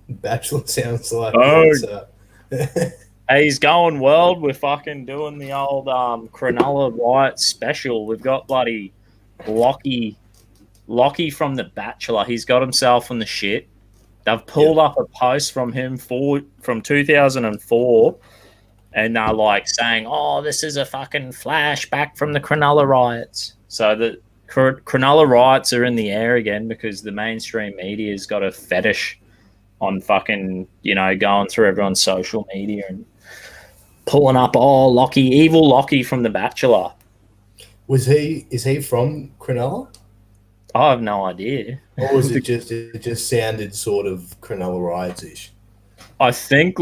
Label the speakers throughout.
Speaker 1: Bachelor sounds like
Speaker 2: Oh,
Speaker 1: it's
Speaker 2: hey, he's going world. We're fucking doing the old Cronulla riot special. We've got bloody Locky, Locky from the Bachelor. He's got himself in the shit. They've
Speaker 1: yeah.
Speaker 2: pulled up a post from him from 2004, and they're like saying, "Oh, this is a fucking flashback from the Cronulla riots." So the Cronulla riots are in the air again because the mainstream media's got a fetish on fucking going through everyone's social media and pulling up, oh, Locky, evil Locky from The Bachelor.
Speaker 1: Is he from Cronulla?
Speaker 2: I have no idea.
Speaker 1: Or was it just sounded sort of Cronulla riots ish?
Speaker 2: I think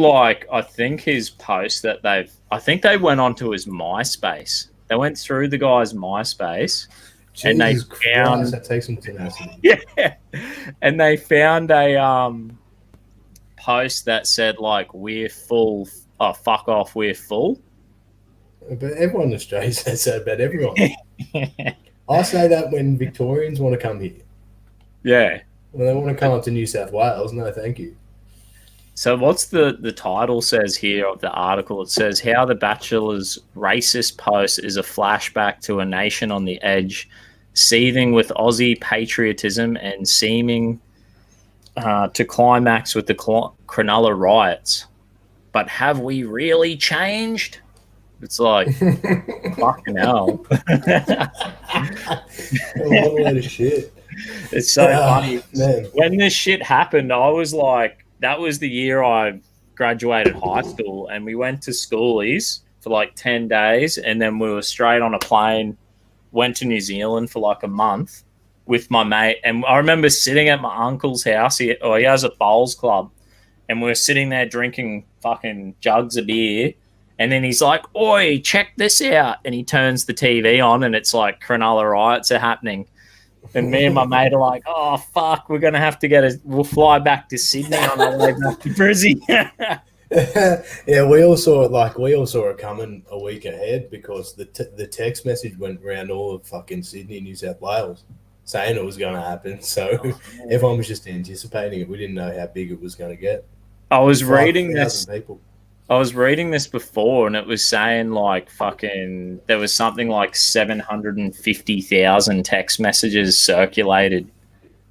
Speaker 2: his post that I think they went onto his MySpace. They went through the guy's MySpace and they
Speaker 1: Jesus Christ,
Speaker 2: found
Speaker 1: that takes some tenacity.
Speaker 2: yeah, and they found a post that said like we're full. Oh, fuck off, we're full.
Speaker 1: But everyone in Australia says that about everyone. I say that when Victorians want to come here.
Speaker 2: Yeah.
Speaker 1: When they want to come up to New South Wales, no thank you.
Speaker 2: So what's the title says here of the article? It says how the Bachelor's racist post is a flashback to a nation on the edge, seething with Aussie patriotism and seeming to climax with the Cronulla riots. But have we really changed? It's like, fucking hell.
Speaker 1: A load of shit.
Speaker 2: It's so funny.
Speaker 1: Man.
Speaker 2: When this shit happened, I was like, that was the year I graduated high school, and we went to schoolies for like 10 days, and then we were straight on a plane, went to New Zealand for like a month with my mate. And I remember sitting at my uncle's house. He has a bowls club, and we were sitting there drinking fucking jugs of beer. And then he's like, "Oi, check this out!" And he turns the TV on, and it's like Cronulla riots are happening. And me and my mate are like, "Oh fuck, we're gonna have to we'll fly back to Sydney on our way back to Brizzy."
Speaker 1: Yeah, we all saw it coming a week ahead because the text message went around all of fucking Sydney, New South Wales, saying it was going to happen. So everyone was just anticipating it. We didn't know how big it was going to get.
Speaker 2: I was reading this.
Speaker 1: People.
Speaker 2: I was reading this before, and it was saying like fucking there was something like 750,000 text messages circulated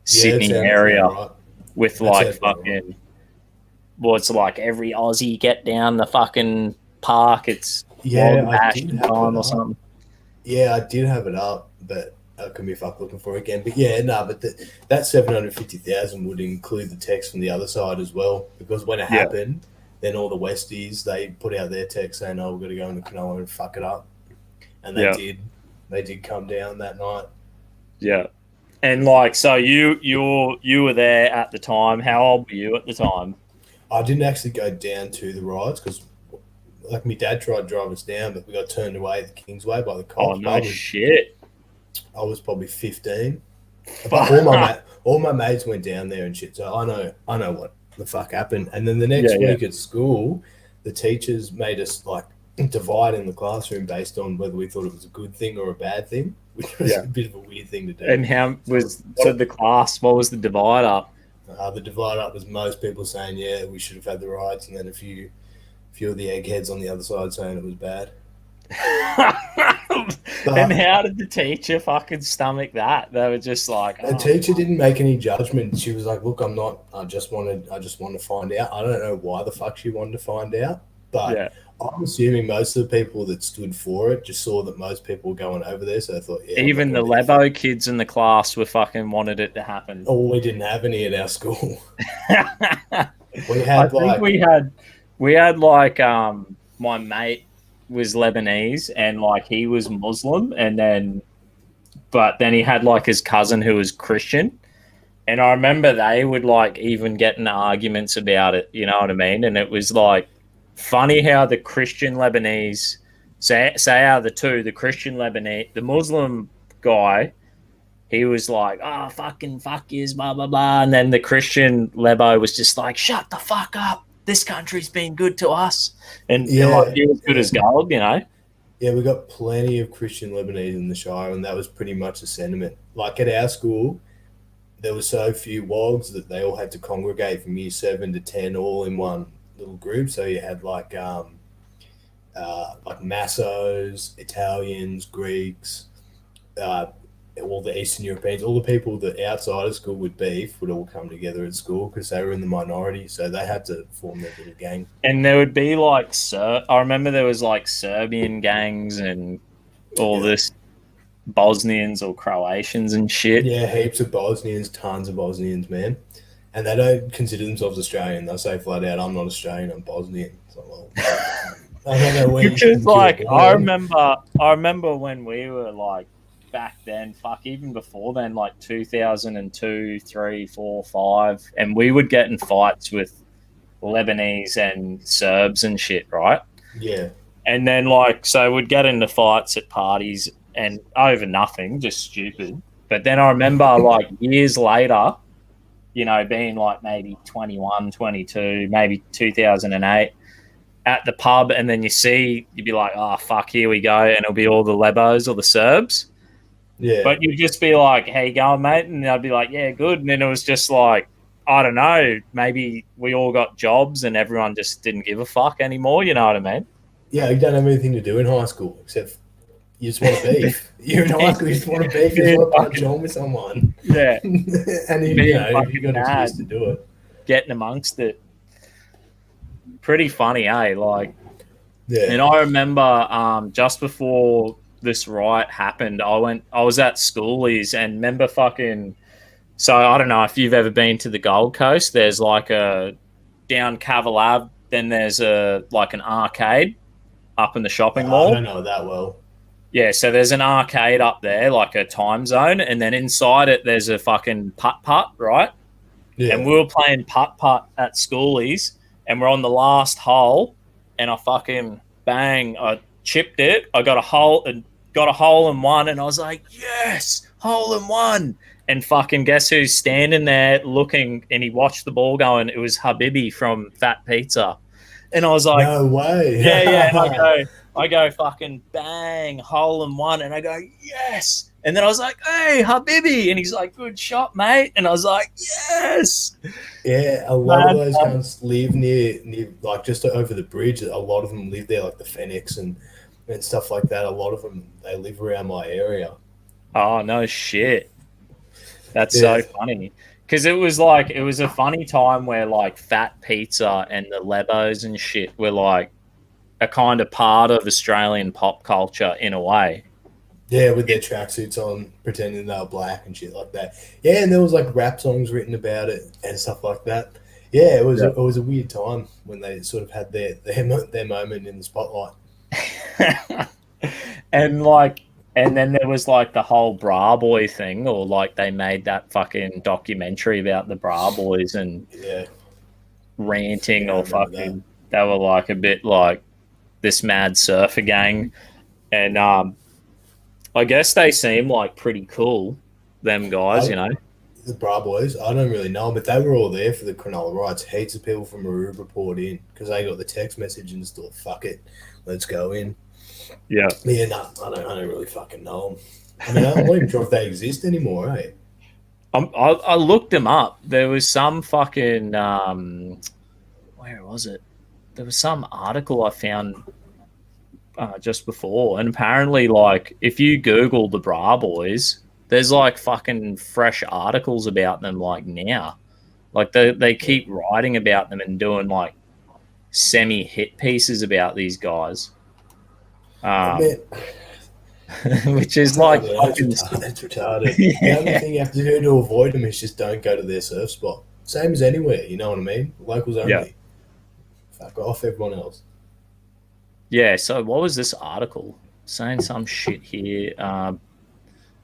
Speaker 2: Sydney area
Speaker 1: right.
Speaker 2: with like fucking. Right. Well, it's like every Aussie get down the fucking park. It's
Speaker 1: time
Speaker 2: or something.
Speaker 1: Yeah, I did have it up, but I can be fuck looking for it again. But yeah, no, but that 750,000 would include the text from the other side as well, because when it happened. Then all the Westies, they put out their text saying, "Oh, we're going to go into Cronulla and fuck it up," and they did. They did come down that night.
Speaker 2: Yeah, and like, so you were there at the time. How old were you at the time?
Speaker 1: I didn't actually go down to the riots because, like, my dad tried to drive us down, but we got turned away at the Kingsway by the cops.
Speaker 2: Oh no, shit!
Speaker 1: I was probably 15. But all my mates went down there and shit. So I know what the fuck happened. And then the next week at school, the teachers made us like divide in the classroom based on whether we thought it was a good thing or a bad thing, which was a bit of a weird thing to do.
Speaker 2: And how was the class? What was the divide up?
Speaker 1: The divide up was most people saying, "Yeah, we should have had the riots," and then a few of the eggheads on the other side saying it was bad.
Speaker 2: And how did the teacher fucking stomach that? They were just like,
Speaker 1: the teacher didn't make any judgment. She was like, "Look, I just want to find out." I don't know why the fuck she wanted to find out, but I'm assuming most of the people that stood for it just saw that most people were going over there, so they thought, "Yeah."
Speaker 2: Even the Lebo kids in the class were fucking wanted it to happen.
Speaker 1: Oh, we didn't have any at our school.
Speaker 2: we had like my mate was Lebanese and like he was Muslim, but then he had like his cousin who was Christian, and I remember they would like even get in arguments about it, you know what I mean? And it was like funny how the Christian Lebanese say out of the two, the Christian Lebanese, the Muslim guy, he was like, "Oh, fucking fuck yous, blah blah blah," and then the Christian Lebo was just like, "Shut the fuck up. This country's been good to us," and like, he was good as gold, you know.
Speaker 1: Yeah, we got plenty of Christian Lebanese in the Shire, and that was pretty much the sentiment. Like at our school, there were so few wogs that they all had to congregate from year 7 to 10 all in one little group. So you had like Massos, Italians, Greeks, uh, all the Eastern Europeans, all the people that outside of school would beef would all come together at school because they were in the minority. So they had to form their little gang.
Speaker 2: And there would be like I remember there was like Serbian gangs and all this Bosnians or Croatians and shit.
Speaker 1: Yeah, heaps of Bosnians, tons of Bosnians, man. And they don't consider themselves Australian. They'll say flat out, I'm not Australian, I'm Bosnian. So, well, I don't know where
Speaker 2: Which is like, I remember when we were like back then, fuck, even before then, like 2002, 3, 4, 5, and we would get in fights with Lebanese and Serbs and shit, right?
Speaker 1: Yeah.
Speaker 2: And then like, so we'd get into fights at parties and over nothing, just stupid. But then I remember like years later, you know, being like maybe 21, 22, maybe 2008 at the pub, and then you'd be like, oh, fuck, here we go. And it'll be all the Lebos or the Serbs.
Speaker 1: Yeah.
Speaker 2: But you'd just be like, how you going, mate? And I'd be like, yeah, good. And then it was just like, I don't know, maybe we all got jobs and everyone just didn't give a fuck anymore. You know what I mean?
Speaker 1: Yeah, you don't have anything to do in high school except you just want to beef. You're in high school, you just want to beef. You just want to punch on with someone.
Speaker 2: Yeah.
Speaker 1: And if you got an excuse to do it.
Speaker 2: Getting amongst it. Pretty funny, eh? Like,
Speaker 1: yeah.
Speaker 2: And I remember just before this riot happened, I was at schoolies and remember fucking. So I don't know if you've ever been to the Gold Coast. There's like a down Cavill Ave, then there's like an arcade up in the shopping mall.
Speaker 1: I don't know that well.
Speaker 2: Yeah, so there's an arcade up there, like a time zone, and then inside it there's a fucking putt-putt, right?
Speaker 1: Yeah.
Speaker 2: And we were playing putt-putt at schoolies, and we're on the last hole, and I fucking bang, I chipped it. I got a hole in one, and I was like, yes, hole in one. And fucking guess who's standing there looking, and he watched the ball going. It was Habibi from Fat Pizza. And I was like,
Speaker 1: no way.
Speaker 2: Yeah. And I go fucking bang, hole in one. And I go, yes. And then I was like, hey, Habibi. And he's like, good shot, mate. And I was like, yes.
Speaker 1: Yeah, a lot of those guys live near, like just over the bridge. A lot of them live there, like the Phoenix and stuff like that. A lot of them, they live around my area.
Speaker 2: Oh, no shit. That's so funny. Because it was a funny time where like Fat Pizza and the Lebos and shit were like a kind of part of Australian pop culture in a way.
Speaker 1: Yeah, with their tracksuits on, pretending they were black and shit like that. Yeah, and there was like rap songs written about it and stuff like that. Yeah, it was a weird time when they sort of had their moment in the spotlight.
Speaker 2: And then there was like the whole Bra Boy thing, or like they made that fucking documentary about the Bra Boys and ranting or fucking. They were like a bit like this mad surfer gang, and I guess they seem like pretty cool, them guys, you know.
Speaker 1: The Bra Boys, I don't really know, but they were all there for the Cronulla riots. Heaps of people from Aruba poured in because they got the text message and just thought, fuck it, let's go in.
Speaker 2: Yeah.
Speaker 1: Yeah, no, I don't really fucking know them. I mean, I'm not even sure if they exist anymore, eh?
Speaker 2: I looked them up. There was some fucking where was it? There was some article I found just before, and apparently, like, if you Google the Bra Boys, there's like fucking fresh articles about them. Like now, like they keep writing about them and doing like semi-hit pieces about these guys. Which is like
Speaker 1: that's retarded. The only thing you have to do to avoid them is just don't go to their surf spot. Same as anywhere, you know what I mean? Locals only.
Speaker 2: Yeah.
Speaker 1: Fuck off everyone else.
Speaker 2: Yeah, so what was this article? Saying some shit here.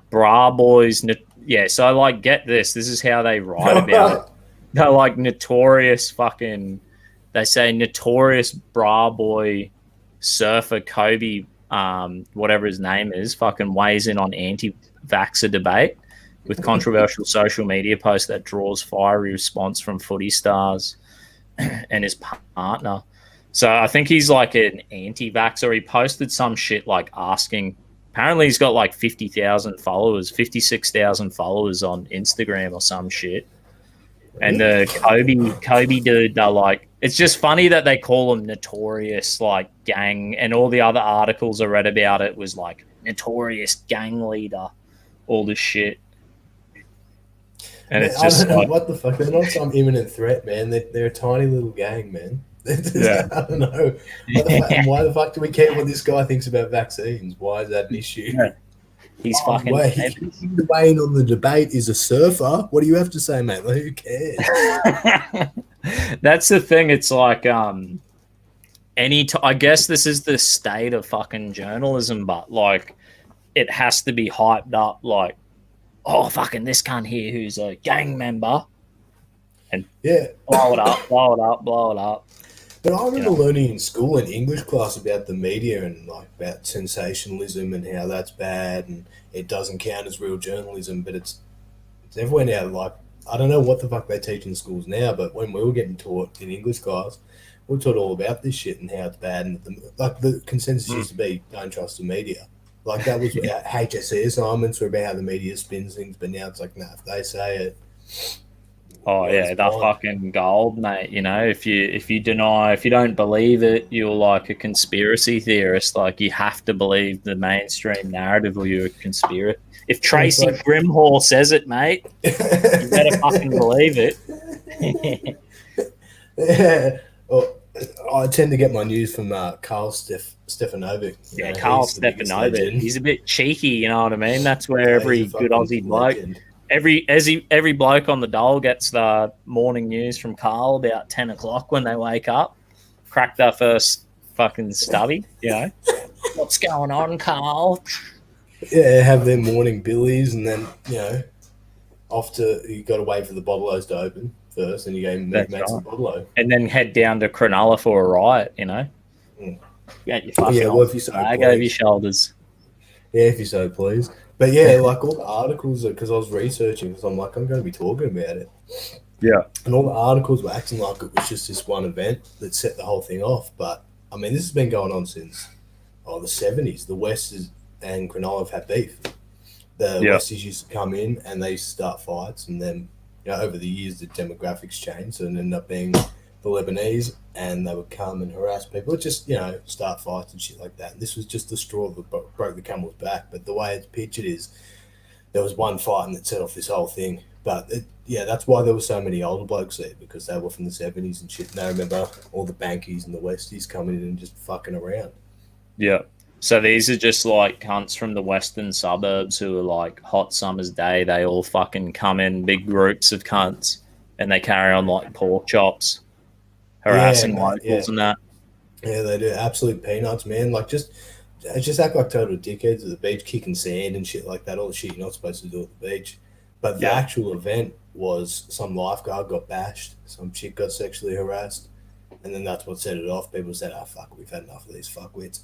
Speaker 2: Bra Boys. Yeah, so like, get this. This is how they write about it. They're like notorious fucking. They say notorious Bra Boy surfer Kobe, whatever his name is, fucking weighs in on anti-vaxxer debate with controversial social media post that draws fiery response from footy stars and his partner. So I think he's like an anti-vaxxer. He posted some shit like asking Apparently, he's got like 50,000 followers, 56,000 followers on Instagram or some shit. And the Kobe dude, they're like, it's just funny that they call him notorious, like gang, and all the other articles I read about it was like notorious gang leader, all this shit. And
Speaker 1: Man,
Speaker 2: it's
Speaker 1: I
Speaker 2: just
Speaker 1: don't know
Speaker 2: like,
Speaker 1: what the fuck. They're not some imminent threat, man. They're a tiny little gang, man.
Speaker 2: yeah.
Speaker 1: I don't know. What the fuck, and why the fuck do we care what this guy thinks about vaccines? Why is that an issue?
Speaker 2: Yeah. He's
Speaker 1: Oh,
Speaker 2: fucking.
Speaker 1: wait. Weighing on the debate is a surfer. What do you have to say, mate? Like, who cares?
Speaker 2: That's the thing. It's like, I guess this is the state of fucking journalism, but like, it has to be hyped up. Like, oh, fucking this cunt here who's a gang member, and
Speaker 1: Yeah.
Speaker 2: blow it up, blow it up, blow it up.
Speaker 1: But I remember learning in school in English class about the media and like about sensationalism and how that's bad and it doesn't count as real journalism. But it's everywhere now. Like I don't know what the fuck they teach in schools now, but when we were getting taught in English class, we were taught all about this shit and how it's bad. And the consensus used to be don't trust the media. Like that was HSC assignments were about how the media spins things, but now it's like, nah, if they say it.
Speaker 2: Oh yeah, they're fucking gold, mate. You know, if you don't believe it, you're like a conspiracy theorist. Like you have to believe the mainstream narrative, or you're a conspiracy. If Tracy Grimhall says it, mate, you better fucking believe it.
Speaker 1: Yeah. Well, I tend to get my news from Carl Stefanovic.
Speaker 2: Yeah, Carl Stefanovic. He's a bit cheeky, you know what I mean? That's where every good Aussie bloke. Every bloke on the dole gets the morning news from Carl about 10 o'clock when they wake up. Crack their first fucking stubby, you know. What's going on, Carl?
Speaker 1: Yeah, have their morning billies and then, you got to wait for the bottle-os to open first and you go make some bottle-o.
Speaker 2: And then head down to Cronulla for a riot, you know. Get your fucking flag over your shoulders.
Speaker 1: Yeah, if you so please. But yeah, like all the articles, because I was researching, because I'm like, I'm going to be talking about it.
Speaker 2: Yeah.
Speaker 1: And all the articles were acting like it was just this one event that set the whole thing off. But, I mean, this has been going on since, the 70s. The West and Cronulla have had beef. The Westies used to come in and they used to start fights. And then, over the years, the demographics changed. So it ended up being the Lebanese and they would come and harass people. Just, start fights and shit like that. And this was just the straw that broke the camel's back. But the way it's pictured is there was one fight and it set off this whole thing. But, that's why there were so many older blokes there, because they were from the 70s and shit. And they remember all the Bankies and the Westies coming in and just fucking around.
Speaker 2: Yeah. So these are just like cunts from the western suburbs who are like hot summer's day. They all fucking come in big groups of cunts and they carry on like pork chops, harassing locals and that.
Speaker 1: Yeah, they do. Absolute peanuts, man. Like just act like total dickheads at the beach, kicking sand and shit like that. All the shit you're not supposed to do at the beach. But the actual event was some lifeguard got bashed, some chick got sexually harassed, and then that's what set it off. People said, "Oh fuck, we've had enough of these fuckwits."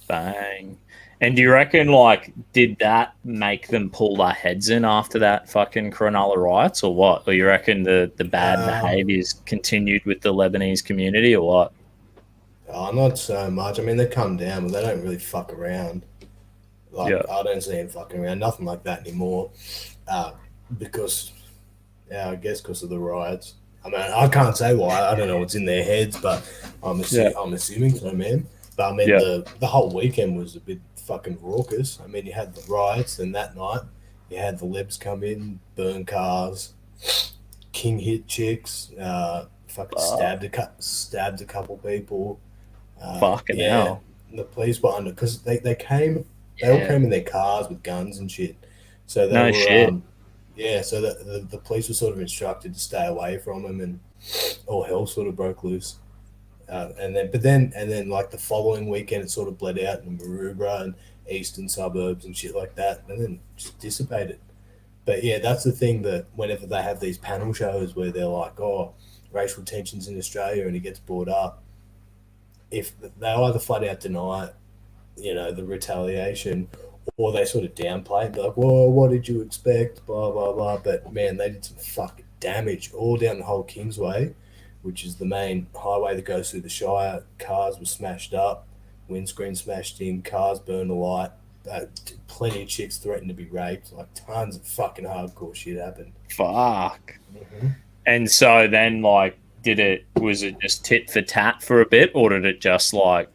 Speaker 2: Bang. And do you reckon, like, did that make them pull their heads in after that fucking Cronulla riots, or what? Or you reckon the bad behaviours continued with the Lebanese community, or what?
Speaker 1: Oh, not so much. I mean, they come down, but they don't really fuck around. I don't see them fucking around. Nothing like that anymore. Because of the riots. I mean, I can't say why. I don't know what's in their heads, but I'm assuming so, man. But I mean, the whole weekend was a bit fucking raucous. I mean, you had the riots, and that night you had the Lebs come in, burn cars, king hit chicks, fucking stabbed a couple people.
Speaker 2: Fucking hell.
Speaker 1: The police were under, because they all came in their cars with guns and shit. So they so the police were sort of instructed to stay away from them, and all hell sort of broke loose. And then like the following weekend, it sort of bled out in Maroubra and eastern suburbs and shit like that, and then just dissipated. But yeah, that's the thing, that whenever they have these panel shows where they're like, "Oh, racial tensions in Australia," and it gets brought up, if they either flat out deny it, the retaliation, or they sort of downplay it, like, "Whoa, what did you expect?" Blah blah blah. But man, they did some fucking damage all down the whole Kingsway, which is the main highway that goes through the Shire. Cars were smashed up, windscreen smashed in, cars burned alight. plenty of chicks threatened to be raped. Like tons of fucking hardcore shit happened.
Speaker 2: Fuck.
Speaker 1: Mm-hmm.
Speaker 2: And so then, like, was it just tit for tat for a bit, or did it just like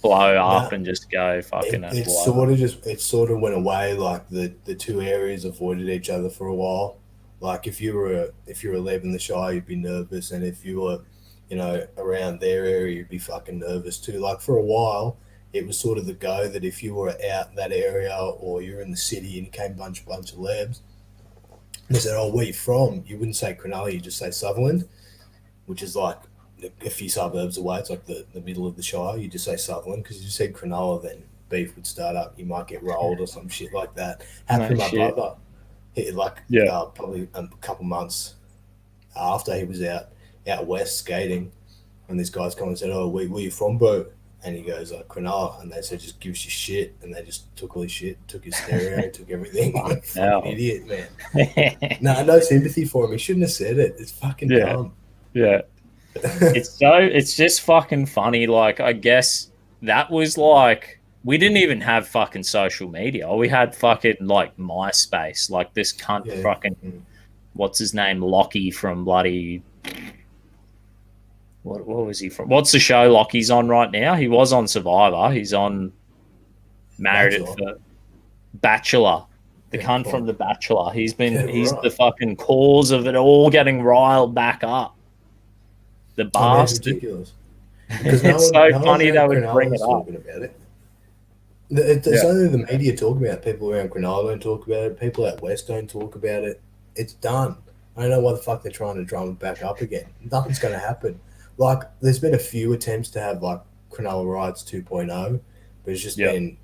Speaker 2: blow up
Speaker 1: Nah,
Speaker 2: and just go fucking
Speaker 1: it
Speaker 2: all over?
Speaker 1: sort of went away. Like the two areas avoided each other for a while. Like if you were leaving the Shire, you'd be nervous, and if you were, around their area, you'd be fucking nervous too. Like for a while, it was sort of the go that if you were out in that area or you're in the city and you came bunch of labs, they said, "Oh, where you from?" You wouldn't say Cronulla, you just say Sutherland, which is like a few suburbs away. It's like the middle of the Shire. You just say Sutherland because if you said Cronulla, then beef would start up. You might get rolled or some shit like that. Happened
Speaker 2: No
Speaker 1: to my
Speaker 2: shit.
Speaker 1: brother. Like
Speaker 2: Yeah.
Speaker 1: probably a couple months after he was out west skating, and this guy's come and said, "Oh, where you from, bro?" And he goes, Cronulla. And they said, "Just give us your shit." And they just took all his shit, took his stereo, took everything. Fucking idiot, man. No sympathy for him. He shouldn't have said it. It's fucking
Speaker 2: Yeah.
Speaker 1: dumb.
Speaker 2: Yeah. It's just fucking funny. Like, I guess that was like, we didn't even have fucking social media. We had fucking like MySpace. Like this cunt
Speaker 1: Yeah.
Speaker 2: fucking, what's his name? Locky from bloody, what was he from? What's the show Locky's on right now? He was on Survivor. He's on Married at
Speaker 1: Bachelor.
Speaker 2: Bachelor. The
Speaker 1: Yeah,
Speaker 2: cunt
Speaker 1: fine.
Speaker 2: from the Bachelor. He's
Speaker 1: Yeah,
Speaker 2: the
Speaker 1: right.
Speaker 2: fucking cause of it all getting riled back up. The
Speaker 1: I mean, it's
Speaker 2: bastard.
Speaker 1: ridiculous because
Speaker 2: It's so
Speaker 1: no one
Speaker 2: funny they
Speaker 1: around
Speaker 2: would bring
Speaker 1: Cronulla
Speaker 2: it
Speaker 1: is
Speaker 2: up.
Speaker 1: talking about it.
Speaker 2: Yeah.
Speaker 1: It's only the media talking about it. People around Cronulla don't talk about it. People out west don't talk about it. It's done. I don't know why the fuck they're trying to drum it back up again. Nothing's going to happen. Like, there's been a few attempts to have, like, Cronulla Riots 2.0, but it's just
Speaker 2: Yeah.
Speaker 1: been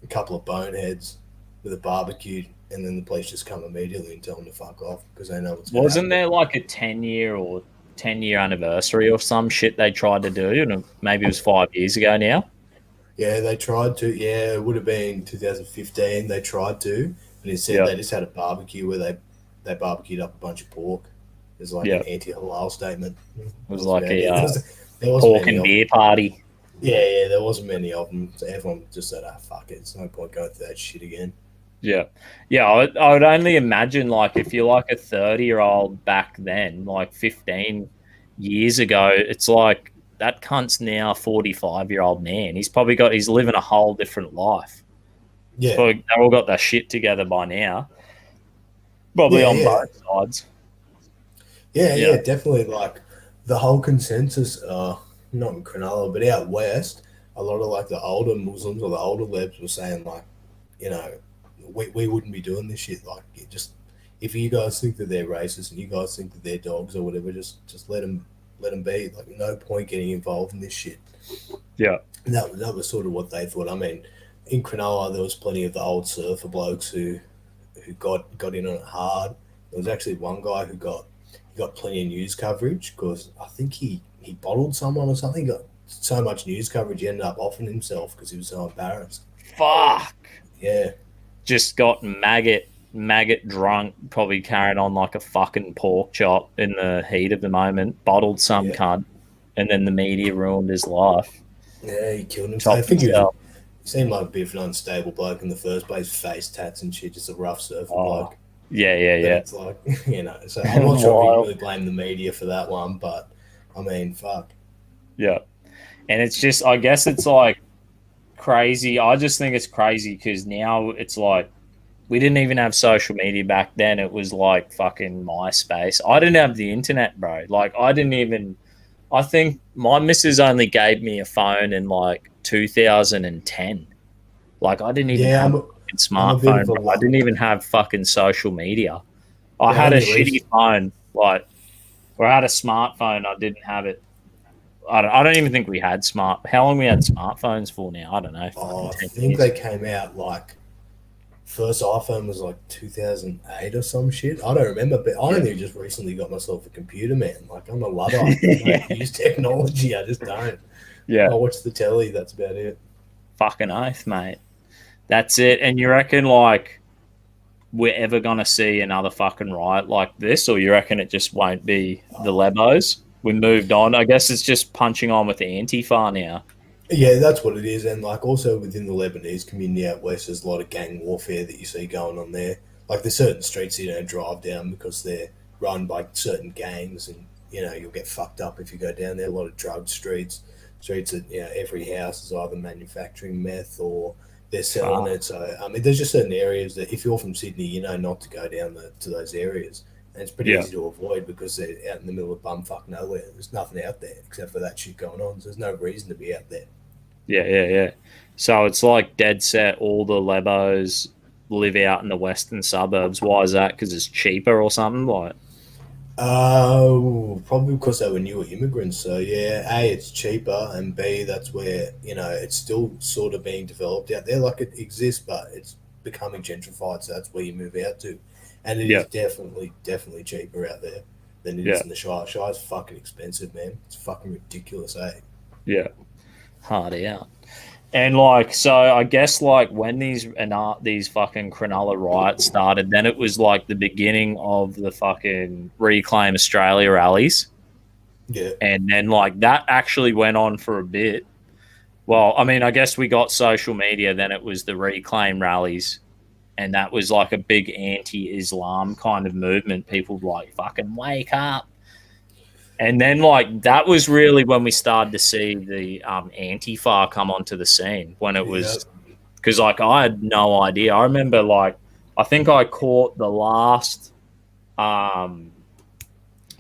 Speaker 1: a couple of boneheads with a barbecue, and then the police just come immediately and tell them to fuck off because they know what's going to
Speaker 2: Wasn't
Speaker 1: happen.
Speaker 2: there like a 10-year anniversary or some shit they tried to do? And maybe it was 5 years ago now.
Speaker 1: Yeah, they tried to. Yeah, it would have been 2015. They tried to, and instead
Speaker 2: Yeah.
Speaker 1: they just had a barbecue where they barbecued up a bunch of pork. It's like
Speaker 2: Yeah.
Speaker 1: an anti-halal statement.
Speaker 2: It
Speaker 1: That
Speaker 2: was
Speaker 1: was
Speaker 2: like
Speaker 1: about it.
Speaker 2: a
Speaker 1: There wasn't
Speaker 2: pork
Speaker 1: many
Speaker 2: and
Speaker 1: of them.
Speaker 2: beer party.
Speaker 1: Yeah, there wasn't many of them. So everyone just said, "Ah, fuck it. It's no point going through that shit again."
Speaker 2: Yeah. Yeah. I would only imagine, like, if you're like a 30-year-old back then, like 15 years ago, it's like that cunt's now a 45-year-old man. He's living a whole different life.
Speaker 1: Yeah,
Speaker 2: They've all got their shit together by now, probably
Speaker 1: yeah,
Speaker 2: on
Speaker 1: yeah,
Speaker 2: both sides.
Speaker 1: yeah.
Speaker 2: Yeah.
Speaker 1: Definitely, like the whole consensus. Not in Cronulla, but out west, a lot of like the older Muslims or the older lebs were saying like, you know, we wouldn't be doing this shit. Like, it just if you guys think that they're racist and you guys think that they're dogs or whatever, just let them be. Like, no point getting involved in this shit.
Speaker 2: Yeah.
Speaker 1: And that was sort of what they thought. I mean, in Cronulla, there was plenty of the old surfer blokes who got in on it hard. There was actually one guy he got plenty of news coverage because I think he bottled someone or something. He got so much news coverage, he ended up offing himself because he was so embarrassed.
Speaker 2: Fuck.
Speaker 1: Yeah,
Speaker 2: Just got maggot drunk, probably carrying on like a fucking pork chop in the heat of the moment, bottled some
Speaker 1: yeah,
Speaker 2: cunt, and then the media ruined his life.
Speaker 1: yeah. He killed himself. I
Speaker 2: Chopped
Speaker 1: think
Speaker 2: himself.
Speaker 1: he seemed like a bit of an unstable bloke in the first place. Face tats and shit, just a rough surfer
Speaker 2: Oh,
Speaker 1: bloke. But
Speaker 2: yeah.
Speaker 1: it's like, so I'm not sure if you can
Speaker 2: Wild.
Speaker 1: really blame the media for that one, but I mean, fuck.
Speaker 2: Yeah. And it's just, I guess it's like crazy. I just think it's crazy because now it's like, we didn't even have social media back then. It was like fucking MySpace. I didn't have the internet, bro. Like, I think my missus only gave me a phone in like 2010. Like, I didn't even
Speaker 1: Yeah,
Speaker 2: have a fucking
Speaker 1: I'm a bit of
Speaker 2: smartphone,
Speaker 1: a
Speaker 2: bro. I
Speaker 1: luck.
Speaker 2: didn't even have fucking social media. I
Speaker 1: Yeah,
Speaker 2: had a
Speaker 1: only
Speaker 2: shitty
Speaker 1: recent.
Speaker 2: phone, like, or I had a smartphone. I didn't have it. I don't even think we had how long we had smartphones for now? I don't know. Fucking
Speaker 1: I
Speaker 2: 10
Speaker 1: think
Speaker 2: years.
Speaker 1: they came out like first iPhone was like 2008 or some shit. I don't remember, but I
Speaker 2: Yeah.
Speaker 1: only just recently got myself a computer, man. Like, I'm a luddite. I don't use technology. I just don't. I
Speaker 2: Yeah.
Speaker 1: watch the telly. That's about it.
Speaker 2: Fucking oath, mate. That's it. And you reckon, like, we're ever going to see another fucking riot like this, or you reckon it just won't be the Lebos? We moved on. I guess it's just punching on with the Antifa now.
Speaker 1: Yeah, that's what it is, and like also within the Lebanese community out west, there's a lot of gang warfare that you see going on there. Like there's certain streets you don't drive down because they're run by certain gangs, and you'll get fucked up if you go down there. A lot of drug streets that every house is either manufacturing meth or they're selling
Speaker 2: Fuck.
Speaker 1: it. So I mean, there's just certain areas that if you're from Sydney, you know not to go down to those areas, and it's pretty
Speaker 2: Yeah.
Speaker 1: easy to avoid because they're out in the middle of bumfuck nowhere. There's nothing out there except for that shit going on. So there's no reason to be out there.
Speaker 2: Yeah. So it's like dead set. All the Lebos live out in the western suburbs. Why is that? Because it's cheaper or something? Like,
Speaker 1: Probably because they were newer immigrants. So yeah, A, it's cheaper, and B, that's where it's still sort of being developed out there. Like it exists, but it's becoming gentrified. So that's where you move out to, and it is
Speaker 2: yeah,
Speaker 1: definitely cheaper out there than it is
Speaker 2: yeah,
Speaker 1: in the Shire. Shire's fucking expensive, man. It's fucking ridiculous, eh?
Speaker 2: yeah. Hard out. And like, so I guess like when these fucking Cronulla riots started, then it was like the beginning of the fucking Reclaim Australia rallies,
Speaker 1: Yeah,
Speaker 2: and then like that actually went on for a bit. Well, I mean, I guess we got social media, then it was the Reclaim rallies, and that was like a big anti-Islam kind of movement. People like fucking wake up, and then like that was really when we started to see the Antifa come onto the scene. When it
Speaker 1: yeah,
Speaker 2: was because like I had no idea. I remember like I think I caught the last um,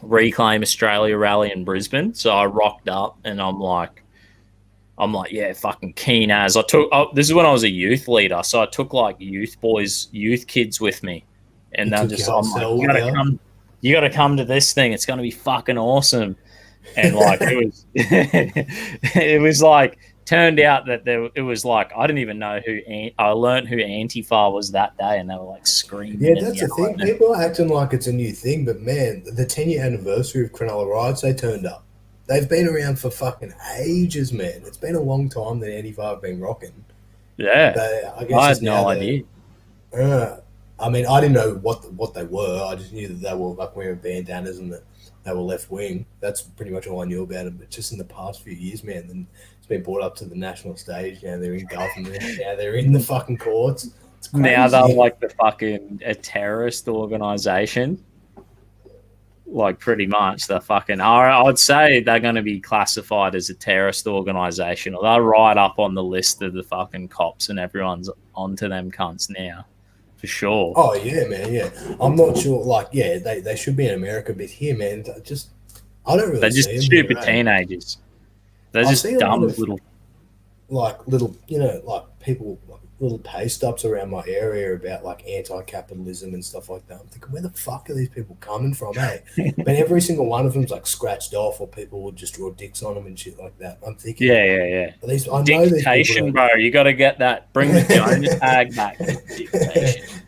Speaker 2: Reclaim Australia rally in Brisbane, so I rocked up and I'm like, yeah, fucking keen as. This is when I was a youth leader, so I took like youth kids with me,
Speaker 1: you
Speaker 2: and
Speaker 1: took your whole
Speaker 2: I'm like,
Speaker 1: cell with you.
Speaker 2: you gotta come to this thing. It's gonna be fucking awesome. And like it was, it was like turned out that it was like I didn't even know I learned who Antifa was that day, and they were like
Speaker 1: Yeah,
Speaker 2: screaming and
Speaker 1: that's the thing.
Speaker 2: yelling. And
Speaker 1: People are acting like it's a new thing, but man, the 10-year anniversary of Cronulla riots, they turned up. They've been around for fucking ages, man. It's been a long time that Antifa have been rocking.
Speaker 2: yeah,
Speaker 1: But I guess
Speaker 2: I
Speaker 1: it's
Speaker 2: had
Speaker 1: now
Speaker 2: no
Speaker 1: that.
Speaker 2: idea.
Speaker 1: I mean, I didn't know what they were. I just knew that they were like wearing bandanas and that they were left wing. That's pretty much all I knew about them. But just in the past few years, man, then it's been brought up to the national stage. Now they're in government. Now they're in the fucking courts. It's
Speaker 2: Now they're
Speaker 1: crazy.
Speaker 2: like the fucking a terrorist organization. Like pretty much the fucking. I'd say they're going to be classified as a terrorist organization, or they're right up on the list of the fucking cops, and everyone's onto them cunts now, for sure.
Speaker 1: Oh yeah, man. Yeah, I'm not sure. Like, yeah, they should be in America, but here, man, just I don't really
Speaker 2: They're just
Speaker 1: see them here.
Speaker 2: stupid
Speaker 1: Eh?
Speaker 2: teenagers. They're
Speaker 1: I see
Speaker 2: just
Speaker 1: a lot
Speaker 2: dumb
Speaker 1: of
Speaker 2: little.
Speaker 1: like little, like people, like, little pay stubs around my area about like anti-capitalism and stuff like that. I'm thinking, where the fuck are these people coming from? Hey, but every single one of them's like scratched off, or people would just draw dicks on them and shit like that. I'm thinking,
Speaker 2: Yeah.
Speaker 1: at least I know these people
Speaker 2: Dictation,
Speaker 1: don't.
Speaker 2: bro. You got to get that. Bring the Jonah tag back. Dictation.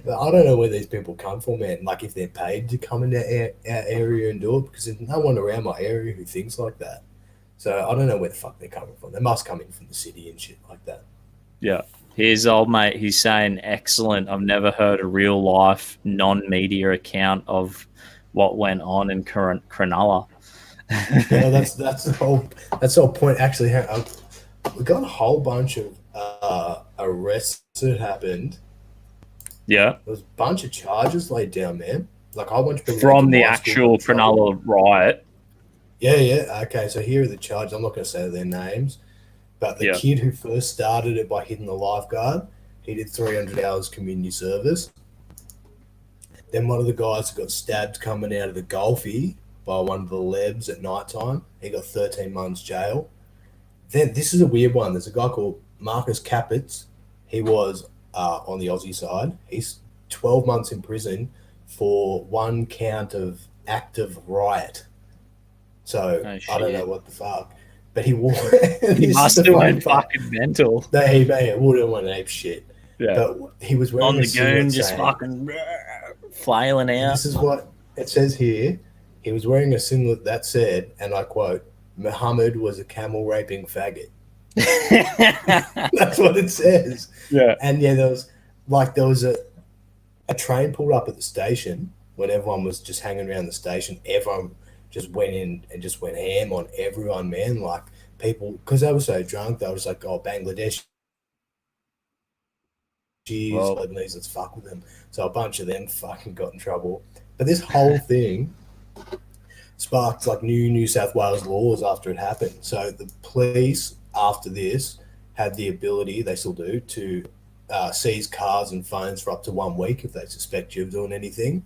Speaker 1: But I don't know where these people come from, man. Like if they're paid to come in our area and do it, because there's no one around my area who thinks like that. So I don't know where the fuck they're coming from. They must come in from the city and shit like that.
Speaker 2: Yeah. Here's old mate. He's saying, excellent. I've never heard a real life, non media account of what went on in Cronulla.
Speaker 1: Yeah, that's the whole point. Actually, we got a whole bunch of arrests that happened.
Speaker 2: Yeah.
Speaker 1: There was a bunch of charges laid down, man. Like a whole bunch of people went to
Speaker 2: From the
Speaker 1: my school, got
Speaker 2: actual
Speaker 1: in trouble.
Speaker 2: Cronulla riot.
Speaker 1: Yeah. Okay, so here are the charges. I'm not going to say their names, but the
Speaker 2: Yeah.
Speaker 1: kid who first started it by hitting the lifeguard, he did 300 hours community service. Then one of the guys that got stabbed coming out of the Gulfie by one of the lebs at night time, he got 13 months jail. Then this is a weird one. There's a guy called Marcus Capitz. He was on the Aussie side. He's 12 months in prison for one count of active riot. So
Speaker 2: Oh,
Speaker 1: I don't know
Speaker 2: shit.
Speaker 1: what the fuck. But he wore.
Speaker 2: He
Speaker 1: This is
Speaker 2: must
Speaker 1: the
Speaker 2: have
Speaker 1: funny
Speaker 2: went
Speaker 1: part.
Speaker 2: fucking mental.
Speaker 1: They wouldn't want ape shit.
Speaker 2: Yeah.
Speaker 1: But he was wearing
Speaker 2: On
Speaker 1: a
Speaker 2: the goon,
Speaker 1: singlet
Speaker 2: just
Speaker 1: saying,
Speaker 2: fucking flailing
Speaker 1: and
Speaker 2: out.
Speaker 1: this is what it says here. He was wearing a singlet that said, and I quote, Muhammad was a camel raping faggot. That's what it says.
Speaker 2: Yeah.
Speaker 1: And yeah, there was a train pulled up at the station when everyone was just hanging around the station. Everyone just went in and just went ham on everyone, man. Like people, because they were so drunk, they was like, oh, Bangladesh,
Speaker 2: Well,
Speaker 1: Lebanese, let's fuck with them. So a bunch of them fucking got in trouble. But this whole thing sparked like New South Wales laws after it happened. So the police after this had the ability, they still do, to seize cars and phones for up to 1 week if they suspect you're doing anything.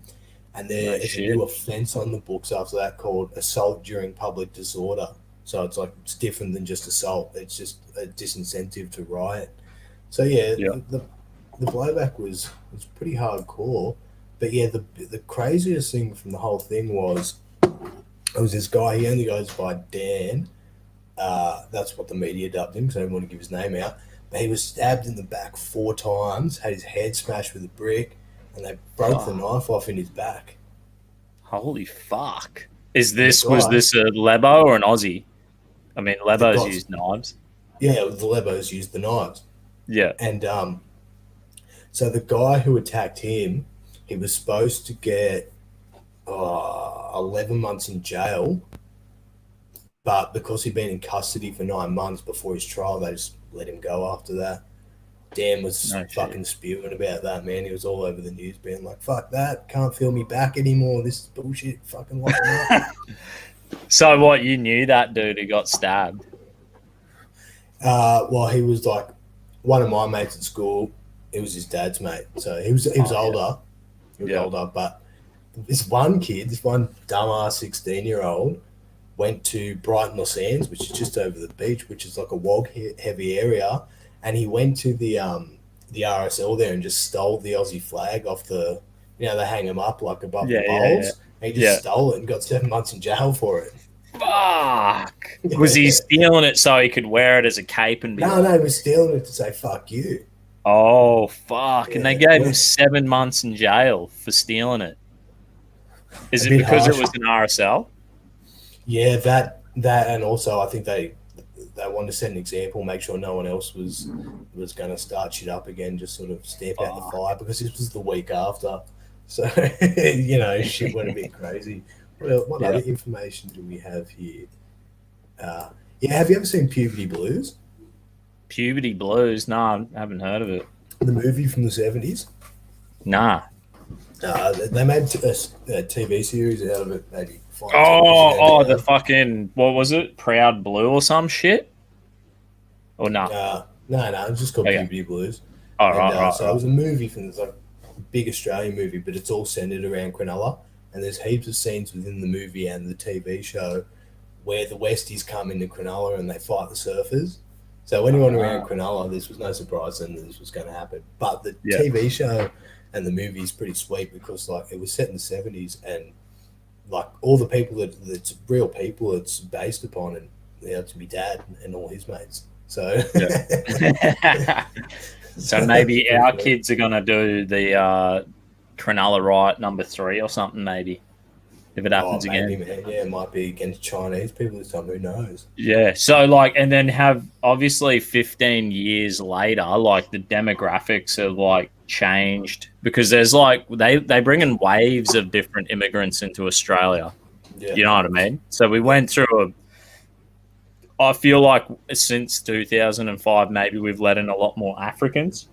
Speaker 1: And there is a new offence on the books after that called assault during public disorder. So it's like it's different than just assault. It's just a disincentive to riot. So yeah,
Speaker 2: yeah.
Speaker 1: the blowback was pretty hardcore. But yeah, the craziest thing from the whole thing was it was this guy. He only goes by Dan. That's what the media dubbed him, so I don't want to give his name out. But he was stabbed in the back 4 times, had his head smashed with a brick, and they broke the knife off in his back.
Speaker 2: Holy fuck! Was this a Lebo or an Aussie? I mean, Lebos used knives.
Speaker 1: Yeah, the Lebos used the knives.
Speaker 2: Yeah,
Speaker 1: and so the guy who attacked him, he was supposed to get 11 months in jail, but because he'd been in custody for 9 months before his trial, they just let him go after that. Dan was fucking spewing about that, man. He was all over the news being like, fuck that, can't feel me back anymore, this is bullshit, fucking lock him up.
Speaker 2: So what, you knew that dude who got stabbed?
Speaker 1: Well, he was like one of my mates at school. It was his dad's mate, so he was older. He was older, but this one dumbass 16-year-old went to Brighton or Sands, which is just over the beach, which is like a wog-heavy area, and he went to the RSL there and just stole the Aussie flag off the, they hang them up like above the bowls. Yeah. And he just stole it and got 7 months in jail for it.
Speaker 2: Fuck! Was he stealing it so he could wear it as a cape and be
Speaker 1: No, he was stealing it to say fuck you.
Speaker 2: Oh, fuck. Yeah. And they gave him 7 months in jail for stealing it. Is it because it was an RSL?
Speaker 1: Yeah, that and also I think they wanted to set an example, make sure no one else was going to start shit up again, just sort of stamp out the fire, because this was the week after. So, shit went a bit crazy. What other information do we have here? Have you ever seen Puberty Blues?
Speaker 2: Puberty Blues? No, I haven't heard of it.
Speaker 1: The movie from the 70s?
Speaker 2: Nah.
Speaker 1: They made a TV series out of it, maybe.
Speaker 2: The fucking, what was it? Proud Blue or some shit? Or nah?
Speaker 1: No, it's just called Puberty Blues. So it was a movie from this like big Australian movie, but it's all centered around Cronulla, and there's heaps of scenes within the movie and the TV show where the Westies come into Cronulla and they fight the surfers. So anyone around Cronulla, this was no surprise then that this was going to happen. But the TV show and the movie is pretty sweet because like it was set in the 70s, and like all the people that's real people it's based upon, and it's my dad and all his mates. So
Speaker 2: so maybe our kids are going to do the Cronulla riot number 3 or something, maybe, if it happens again.
Speaker 1: Man. Yeah, it might be against Chinese people this time, who knows?
Speaker 2: Yeah, so like, and then have obviously 15 years later, like the demographics have like changed, because there's like, they bring in waves of different immigrants into Australia. Yeah. You know what I mean? So we went through I feel like since 2005, maybe we've let in a lot more Africans.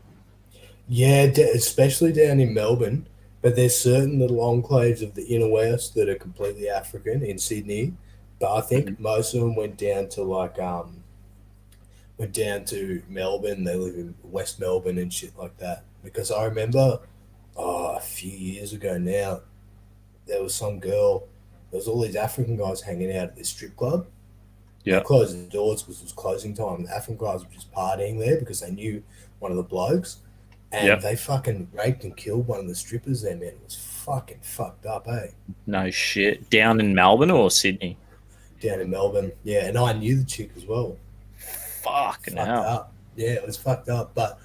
Speaker 1: Yeah, especially down in Melbourne. But there's certain little enclaves of the inner west that are completely African in Sydney. But I think most of them went down to Melbourne. They live in West Melbourne and shit like that. Because I remember a few years ago now, there was some girl. There was all these African guys hanging out at this strip club. Yeah, they closed the doors because it was closing time. The African guys were just partying there because they knew one of the blokes. And they fucking raped and killed one of the strippers there, man. It was fucking fucked up, eh?
Speaker 2: No shit. Down in Melbourne or Sydney?
Speaker 1: Down in Melbourne, yeah. And I knew the chick as well.
Speaker 2: Fucking hell.
Speaker 1: Up. Yeah, it was fucked up. But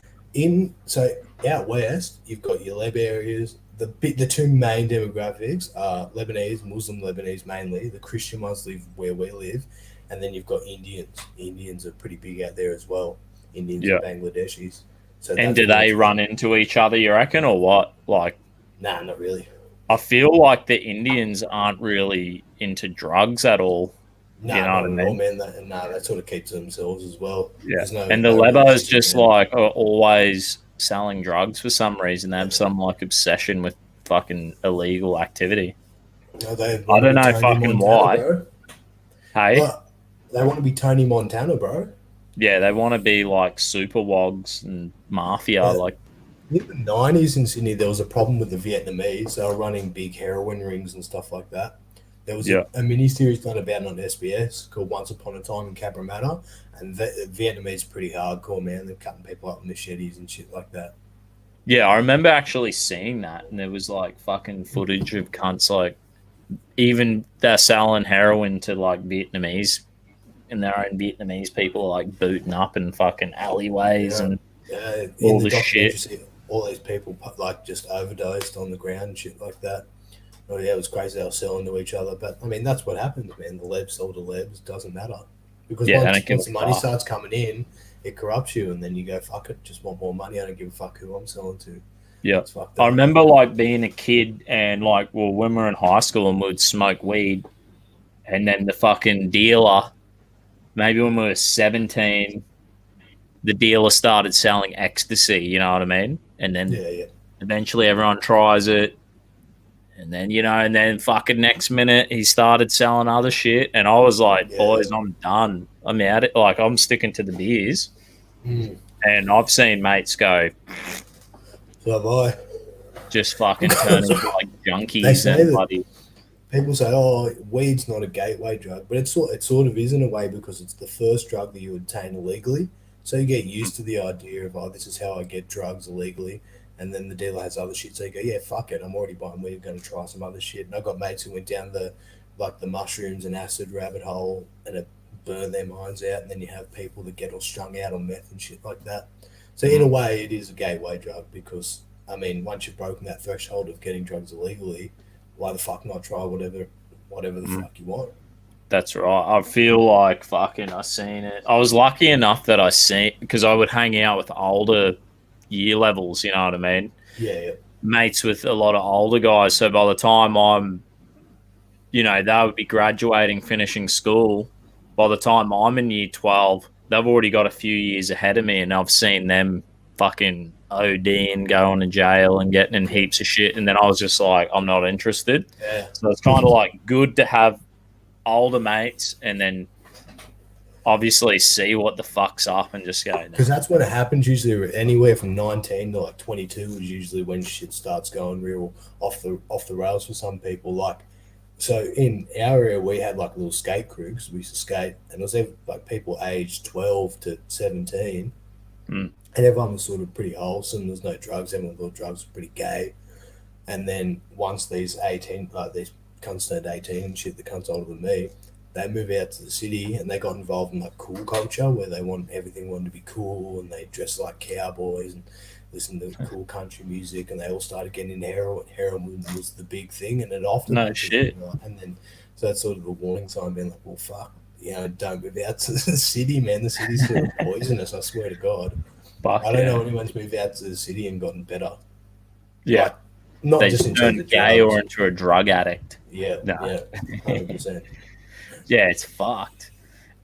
Speaker 1: out west, you've got your Leb areas. The two main demographics are Lebanese, Muslim Lebanese mainly. The Christian ones live where we live. And then you've got Indians. Indians are pretty big out there as well. Indians and Bangladeshis. So
Speaker 2: and do they run into each other, you reckon, or what? Like,
Speaker 1: nah, not really.
Speaker 2: I feel like the Indians aren't really into drugs at all.
Speaker 1: No,
Speaker 2: You know what
Speaker 1: not
Speaker 2: I
Speaker 1: at all,
Speaker 2: mean?
Speaker 1: man. That sort of keeps to themselves as well.
Speaker 2: Yeah.
Speaker 1: There's no
Speaker 2: And the
Speaker 1: real
Speaker 2: Lebos
Speaker 1: issues
Speaker 2: just
Speaker 1: around it.
Speaker 2: like are always selling drugs for some reason. They have some like obsession with fucking illegal activity.
Speaker 1: No, they
Speaker 2: I
Speaker 1: want to
Speaker 2: don't
Speaker 1: be
Speaker 2: know
Speaker 1: Tony
Speaker 2: fucking
Speaker 1: Montana,
Speaker 2: why.
Speaker 1: bro.
Speaker 2: Hey?
Speaker 1: Oh, they want to be Tony Montana, bro.
Speaker 2: Yeah, they want to be like super wogs and mafia.
Speaker 1: Yeah.
Speaker 2: Like,
Speaker 1: In the 90s in Sydney, there was a problem with the Vietnamese. They were running big heroin rings and stuff like that. There was
Speaker 2: yeah.
Speaker 1: a mini series done about it on SBS called Once Upon a Time in Cabramatta, and the Vietnamese are pretty hardcore, man. They're cutting people up with machetes and shit like that.
Speaker 2: Yeah, I remember actually seeing that, and there was like fucking footage of cunts like even they're selling heroin to like Vietnamese and their own Vietnamese people like booting up in fucking alleyways
Speaker 1: Yeah,
Speaker 2: and
Speaker 1: yeah. In
Speaker 2: all
Speaker 1: the
Speaker 2: the
Speaker 1: documentary,
Speaker 2: shit.
Speaker 1: you see all these people like just overdosed on the ground and shit like that. Oh yeah, it was crazy. They were selling to each other, but I mean that's what happens, man. The lebs sell to lebs. It doesn't matter because
Speaker 2: Yeah, I
Speaker 1: once
Speaker 2: don't give a
Speaker 1: the money
Speaker 2: fuck.
Speaker 1: starts coming in, it corrupts you, and then you go fuck it. Just want more money. I don't give a fuck who I'm selling to.
Speaker 2: Yeah.
Speaker 1: It's fucked
Speaker 2: I
Speaker 1: up, man.
Speaker 2: remember like being a kid and like, well, when we were in high school and we'd smoke weed, and then the fucking dealer, maybe when we were 17, the dealer started selling ecstasy, you know what I mean? And then
Speaker 1: Yeah, yeah,
Speaker 2: eventually everyone tries it. And then, and then fucking next minute he started selling other shit. And I was like,
Speaker 1: yeah.
Speaker 2: boys, I'm done. I'm out. Like, I'm sticking to the beers.
Speaker 1: Mm.
Speaker 2: And I've seen mates go
Speaker 1: So have I.
Speaker 2: just fucking turn into like
Speaker 1: They
Speaker 2: junkies
Speaker 1: say
Speaker 2: and
Speaker 1: that
Speaker 2: bloody.
Speaker 1: people say, "Oh, weed's not a gateway drug," but it sort of is in a way because it's the first drug that you obtain illegally. So you get used to the idea of, "Oh, this is how I get drugs illegally," and then the dealer has other shit. So you go, "Yeah, fuck it, I'm already buying weed. I'm going to try some other shit." And I've got mates who went down the mushrooms and acid rabbit hole, and it burned their minds out. And then you have people that get all strung out on meth and shit like that. So in a way, it is a gateway drug because I mean, once you've broken that threshold of getting drugs illegally, why the fuck not try whatever the
Speaker 2: Mm,
Speaker 1: fuck you want?
Speaker 2: that's right. I feel like fucking I seen it. I was lucky enough that I seen because I would hang out with older year levels, you know what I mean?
Speaker 1: Yeah, yeah,
Speaker 2: Mates with a lot of older guys. So by the time they would be graduating, finishing school. By the time I'm in year 12, they've already got a few years ahead of me, and I've seen them fucking ODing, going to jail, and getting in heaps of shit. And then I was just like, I'm not interested.
Speaker 1: yeah.
Speaker 2: So it's kind of like good to have older mates and then obviously see what the fuck's up and just go,
Speaker 1: Because
Speaker 2: nah.
Speaker 1: that's when it happens. Usually, anywhere from 19 to like 22 is usually when shit starts going real off the rails for some people. Like, so in our area, we had like a little skate crew because we used to skate, and it was like people aged 12 to 17,
Speaker 2: Mm,
Speaker 1: and everyone was sort of pretty wholesome. There's no drugs. Everyone thought drugs were pretty gay. And then once these 18, like these cunts turned 18 and shit, the cunts older than me, they move out to the city and they got involved in like cool culture where everything wanted to be cool and they dressed like cowboys and listened to cool country music and they all started getting into heroin. Heroin was the big thing and it often
Speaker 2: no
Speaker 1: makes you,
Speaker 2: shit.
Speaker 1: and then so that's sort of a warning sign being like, well, fuck, don't move out to the city, man. The city's sort of poisonous, I swear to God. I
Speaker 2: Fuck
Speaker 1: don't
Speaker 2: yeah.
Speaker 1: know anyone's moved out to the city and gotten better.
Speaker 2: Yeah.
Speaker 1: Like, not
Speaker 2: They
Speaker 1: just
Speaker 2: just
Speaker 1: in terms
Speaker 2: turn
Speaker 1: of
Speaker 2: gay or
Speaker 1: drugs.
Speaker 2: into a drug addict.
Speaker 1: Yeah,
Speaker 2: No.
Speaker 1: yeah, 100%.
Speaker 2: Yeah, it's fucked.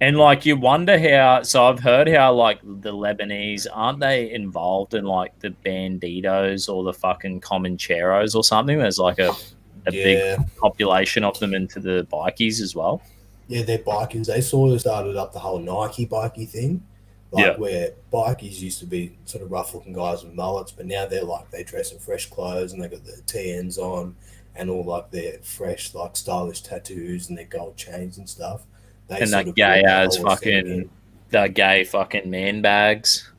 Speaker 2: And like you wonder how. So I've heard how like the Lebanese aren't they involved in like the banditos or the fucking Comancheros or something? There's like a big
Speaker 1: Yeah,
Speaker 2: population of them into the bikies as well.
Speaker 1: yeah, they're bikers. They sort of started up the whole Nike bikey thing, like
Speaker 2: Yeah,
Speaker 1: where bikies used to be sort of rough looking guys with mullets, but now they're like they dress in fresh clothes and they got the TNs on and all like their fresh, like stylish tattoos and their gold chains and stuff. They
Speaker 2: and
Speaker 1: sort
Speaker 2: that
Speaker 1: of
Speaker 2: gay
Speaker 1: brought that
Speaker 2: ass
Speaker 1: whole aesthetic in.
Speaker 2: fucking that gay fucking man bags.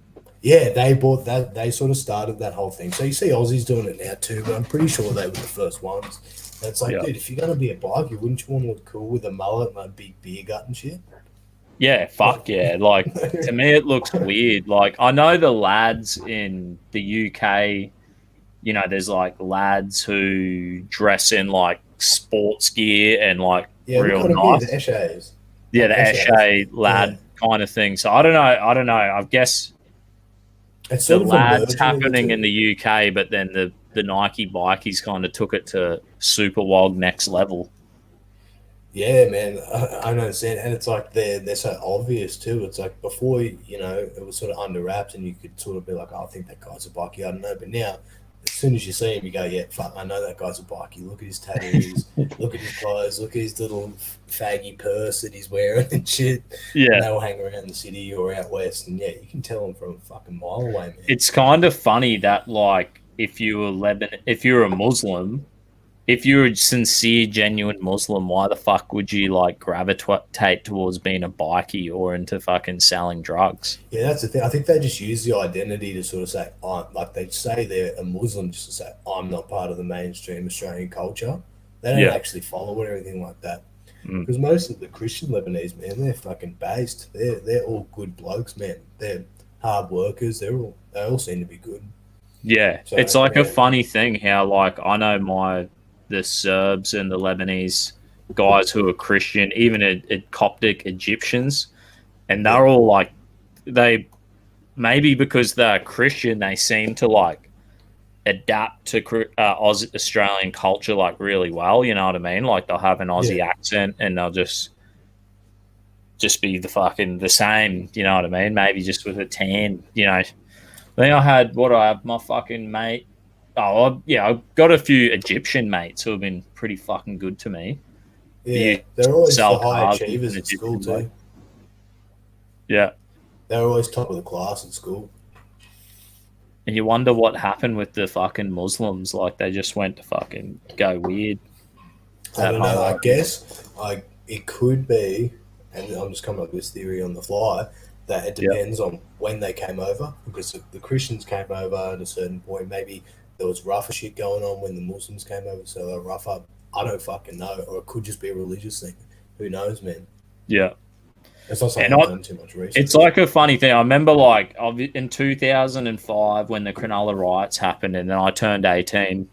Speaker 1: Yeah, they bought that. They sort of started that whole thing. So you see Aussies doing it now too, but I'm pretty sure they were the first ones. And it's like,
Speaker 2: Yeah,
Speaker 1: dude, if you're gonna be a biker, wouldn't you want to look cool with a mullet and a big beer gut and shit?
Speaker 2: yeah,
Speaker 1: Like,
Speaker 2: fuck yeah. Like to me, it looks weird. Like I know the lads in the UK. There's like lads who dress in like sports gear and like
Speaker 1: yeah, what
Speaker 2: real
Speaker 1: kind of beer? The
Speaker 2: nice.
Speaker 1: Eshays,
Speaker 2: Yeah,
Speaker 1: like
Speaker 2: the
Speaker 1: Eshays.
Speaker 2: Eshe
Speaker 1: Yeah,
Speaker 2: lad kind of thing. So I don't know. I don't know. I guess
Speaker 1: it's
Speaker 2: the
Speaker 1: sort of
Speaker 2: lads
Speaker 1: emerging in the
Speaker 2: happening in
Speaker 1: two.
Speaker 2: the UK, but then the Nike bikies kind of took it to super wog next level.
Speaker 1: Yeah, man, I don't understand, and it's like they're so obvious too. It's like before, it was sort of under wraps, and you could sort of be like, oh, I think that guy's a bikie. I don't know, but now, as soon as you see him, you go, yeah, fuck, I know that guy's a bikie. Look at his tattoos, look at his clothes, look at his little faggy purse that he's wearing and shit. And
Speaker 2: Yeah.
Speaker 1: they all hang around the city or out west, and yeah, you can tell them from a fucking mile away, man.
Speaker 2: It's kind of funny that like if you're a Muslim, if you're a sincere, genuine Muslim, why the fuck would you like gravitate towards being a bikie or into fucking selling drugs?
Speaker 1: Yeah, that's the thing. I think they just use the identity to sort of say, like they say they're a Muslim just to say, I'm not part of the mainstream Australian culture. They don't
Speaker 2: Yeah.
Speaker 1: actually follow it or anything like that.
Speaker 2: Mm.
Speaker 1: Because most of the Christian Lebanese, man, they're fucking based. They're all good blokes, man. They're hard workers. They all seem to be good.
Speaker 2: Yeah.
Speaker 1: So
Speaker 2: It's like a
Speaker 1: yeah,
Speaker 2: funny thing how like I know the Serbs and the Lebanese guys who are Christian, even Coptic Egyptians, and
Speaker 1: yeah,
Speaker 2: they're all like they maybe because they're Christian, they seem to like adapt to Australian culture like really well. You know what I mean? Like they'll have an
Speaker 1: yeah,
Speaker 2: Aussie accent and they'll just be the fucking the same. You know what I mean? Maybe just with a tan. You know. Then I had what I have my fucking mate. Yeah, I've got a few Egyptian mates who have been pretty fucking good to me. He
Speaker 1: yeah.
Speaker 2: used
Speaker 1: They're
Speaker 2: to
Speaker 1: always
Speaker 2: sell
Speaker 1: the high
Speaker 2: cars with
Speaker 1: achievers
Speaker 2: an
Speaker 1: at school
Speaker 2: Egyptian bloke.
Speaker 1: too.
Speaker 2: Yeah.
Speaker 1: They're always top of the class at school.
Speaker 2: And you wonder what happened with the fucking Muslims. Like they just went to fucking go weird
Speaker 1: I
Speaker 2: at
Speaker 1: don't know. I
Speaker 2: home.
Speaker 1: guess it could be, and I'm just coming up with this theory on the fly that it
Speaker 2: Yeah.
Speaker 1: depends on when they came over. Because if the Christians came over at a certain point, maybe there was rougher shit going on when the Muslims came over, so they're rougher. I don't fucking know, or it could just be a religious thing. Who knows, man?
Speaker 2: Yeah.
Speaker 1: It's not something
Speaker 2: And
Speaker 1: I've done too much
Speaker 2: it's
Speaker 1: research on.
Speaker 2: like a funny thing. I remember like in 2005 when the Cronulla riots happened and then I turned 18.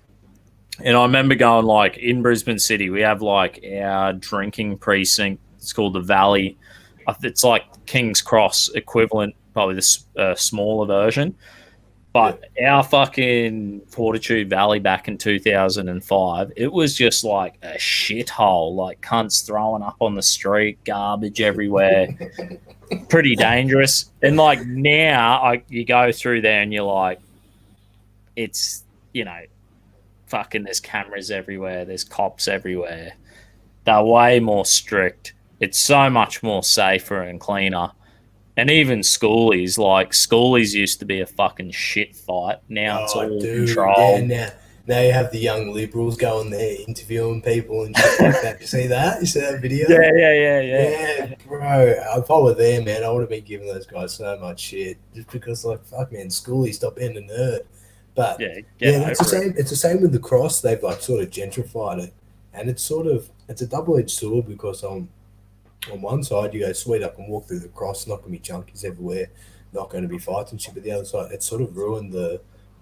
Speaker 2: And I remember going like in Brisbane City, we have like our drinking precinct. It's called the Valley. It's like King's Cross equivalent, probably the smaller version.
Speaker 1: Yeah,
Speaker 2: But our fucking Fortitude Valley back in 2005, it was just like a shithole. Like cunts throwing up on the street, garbage everywhere, pretty dangerous. And like now, you go through there and you're like, it's, you know, fucking there's cameras everywhere, there's cops everywhere. They're way more strict. It's so much more safer and cleaner. And even schoolies used to be a fucking shit fight. Now it's
Speaker 1: oh,
Speaker 2: all
Speaker 1: dude, yeah.
Speaker 2: controlled.
Speaker 1: Now you have the young liberals going there interviewing people and shit like that. You see that? You see that
Speaker 2: Yeah,
Speaker 1: video?
Speaker 2: yeah, yeah, yeah.
Speaker 1: Yeah, bro. If I were there, man, I would have been giving those guys so much shit just because, like, fuck, man, schoolie, stop being a nerd. But
Speaker 2: Yeah, get
Speaker 1: yeah, that's the
Speaker 2: over it.
Speaker 1: same. It's the same with the cross. They've like sort of gentrified it, and it's a double edged sword because on one side you go, sweet, I can walk through the cross, not gonna be junkies everywhere, not going to be fights and shit. But the other side, it's sort of ruined the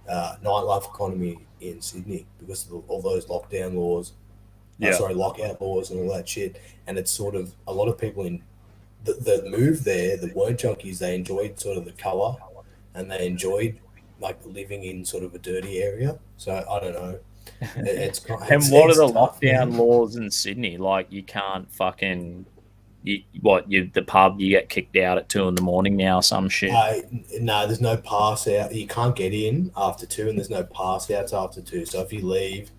Speaker 1: nightlife economy in Sydney because of all those lockdown laws.
Speaker 2: Yeah,
Speaker 1: Lockout laws and all that shit. And it's sort of a lot of people in that moved there that weren't junkies. They enjoyed sort of the color, and they enjoyed like living in sort of a dirty area. So I don't know.
Speaker 2: and what are
Speaker 1: It's
Speaker 2: the
Speaker 1: tough,
Speaker 2: lockdown
Speaker 1: man.
Speaker 2: laws in Sydney? Like, you can't fucking you the pub you get kicked out at 2 in the morning now, or some shit.
Speaker 1: No, there's no pass out. You can't get in after two, and there's no pass outs after two. So if you leave,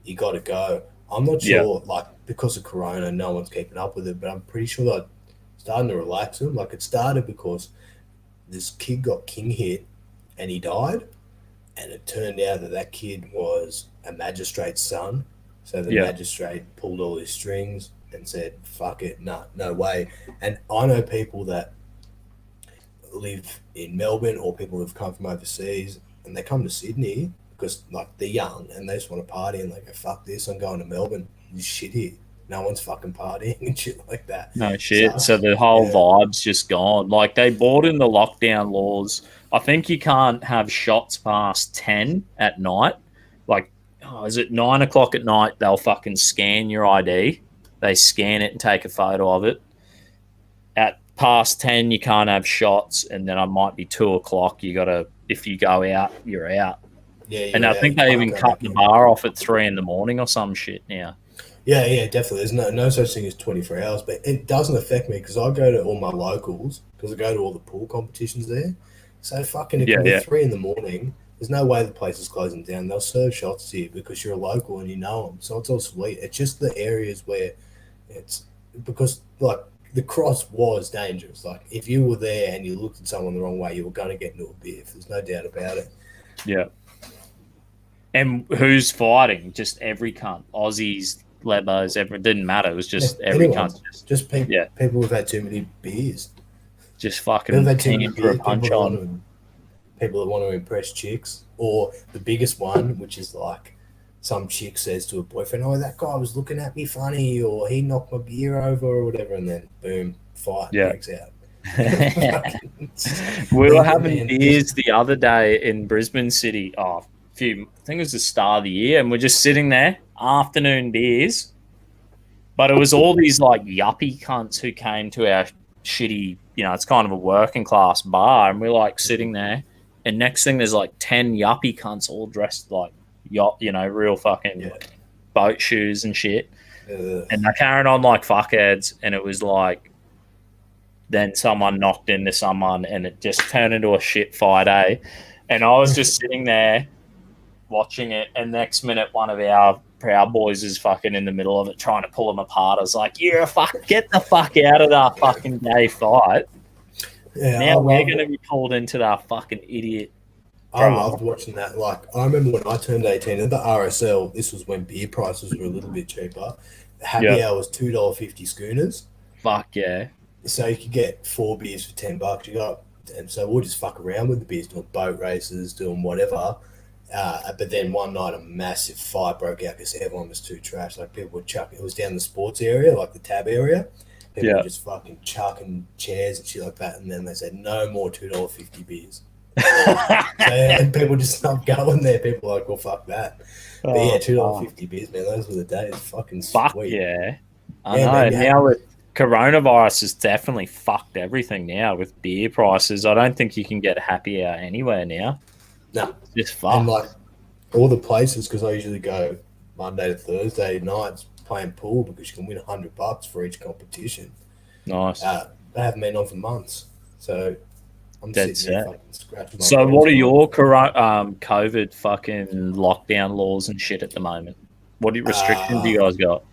Speaker 1: you got to go. I'm not
Speaker 2: Yeah,
Speaker 1: sure, like because of Corona, no one's keeping up with it, but I'm pretty sure they're starting to relax them. Like it started because this kid got king hit, and he died, and it turned out that that kid was a magistrate's son. So the
Speaker 2: yeah,
Speaker 1: magistrate pulled all his strings and said, "Fuck it, no, no way." And I know people that live in Melbourne or people who've come from overseas and they come to Sydney because like they're young and they just want to party and they go, fuck this, I'm going to Melbourne. This shit here. No one's fucking partying and shit like that.
Speaker 2: no shit.
Speaker 1: So
Speaker 2: So the whole
Speaker 1: yeah.
Speaker 2: vibe's just gone. Like they brought in the lockdown laws. I think you can't have shots past 10 at night. Like, is it 9 o'clock at night? They'll fucking scan your ID. They scan it and take a photo of it. At past 10, you can't have shots, and then it might be 2 o'clock. You gotta, if you go out, you're out.
Speaker 1: Yeah,
Speaker 2: And
Speaker 1: you're
Speaker 2: I
Speaker 1: out.
Speaker 2: think
Speaker 1: You
Speaker 2: they
Speaker 1: can't
Speaker 2: even
Speaker 1: go
Speaker 2: cut
Speaker 1: back
Speaker 2: the
Speaker 1: in.
Speaker 2: bar off at 3 in the morning or some shit now.
Speaker 1: Yeah, definitely. There's no such thing as 24 hours, but it doesn't affect me because I go to all my locals because I go to all the pool competitions there. So fucking, it
Speaker 2: Yeah,
Speaker 1: can be
Speaker 2: yeah,
Speaker 1: 3 in the morning. There's no way the place is closing down. They'll serve shots to you because you're a local and you know them. So it's all sweet. It's just the areas where it's because like the cross was dangerous. Like if you were there and you looked at someone the wrong way, you were going to get into a biff. There's no doubt about it.
Speaker 2: yeah. And who's fighting? Just every cunt. Aussies, Lebos, it didn't matter. It was
Speaker 1: Yeah,
Speaker 2: just every
Speaker 1: anyone,
Speaker 2: cunt. Just
Speaker 1: just
Speaker 2: yeah,
Speaker 1: people who've had too many beers.
Speaker 2: just
Speaker 1: People
Speaker 2: fucking
Speaker 1: have had too many
Speaker 2: keen for a
Speaker 1: beers.
Speaker 2: punch on.
Speaker 1: People that want to impress chicks, or the biggest one, which is like some chick says to a boyfriend, "Oh, that guy was looking at me funny," or "He knocked my beer over," or whatever, and then boom, fight
Speaker 2: Yeah.
Speaker 1: breaks out.
Speaker 2: We were having
Speaker 1: Man,
Speaker 2: beers the other day in Brisbane City. Oh, I think it was the start of the year, and we're just sitting there, afternoon beers. But it was all these like yuppie cunts who came to our shitty, it's kind of a working class bar, and we're like sitting there, and next thing there's like 10 yuppie cunts all dressed like yacht, real fucking
Speaker 1: yeah,
Speaker 2: boat shoes and shit.
Speaker 1: uh,
Speaker 2: And they're carrying on like fuckheads, and it was like then someone knocked into someone, and it just turned into a shit fight, eh? And I was just sitting there watching it, and next minute one of our Proud Boys is fucking in the middle of it trying to pull them apart. I was like, "You're a fuck, get the fuck out of that fucking gay fight."
Speaker 1: yeah.
Speaker 2: Now we're gonna be pulled into that fucking idiot
Speaker 1: I
Speaker 2: drama.
Speaker 1: loved watching that. Like I remember when I turned 18 at the RSL. This was when beer prices were a little bit cheaper.
Speaker 2: Yeah,
Speaker 1: Happy hour was $2.50 schooners.
Speaker 2: fuck yeah,
Speaker 1: So you could get 4 beers for $10. You got, and so we'll just fuck around with the beers, doing boat races, doing whatever. But then one night a massive fight broke out because everyone was too trash. Like people were chucking. It was down the sports area, like the tab area. People were
Speaker 2: yeah.
Speaker 1: just fucking chucking chairs and shit like that. And then they said no more $2.50 beers. So and people just stopped going there. People were like, well, fuck that. But yeah,
Speaker 2: Oh,
Speaker 1: $2.50 beers, man. Those were the days. Fucking
Speaker 2: fuck
Speaker 1: sweet.
Speaker 2: yeah. I
Speaker 1: Yeah,
Speaker 2: know.
Speaker 1: man.
Speaker 2: Now with coronavirus has definitely fucked everything now with beer prices. I don't think you can get a happy hour anywhere now.
Speaker 1: No.
Speaker 2: It's just
Speaker 1: And like
Speaker 2: fucked.
Speaker 1: all the places, because I usually go Monday to Thursday nights playing pool because you can win $100 for each competition.
Speaker 2: Nice.
Speaker 1: They haven't been on for months, so I'm
Speaker 2: Dead
Speaker 1: sitting here
Speaker 2: set.
Speaker 1: fucking scratching my
Speaker 2: So
Speaker 1: balls.
Speaker 2: what are your COVID fucking lockdown laws and shit at the moment? What restrictions do you
Speaker 1: Uh,
Speaker 2: guys got?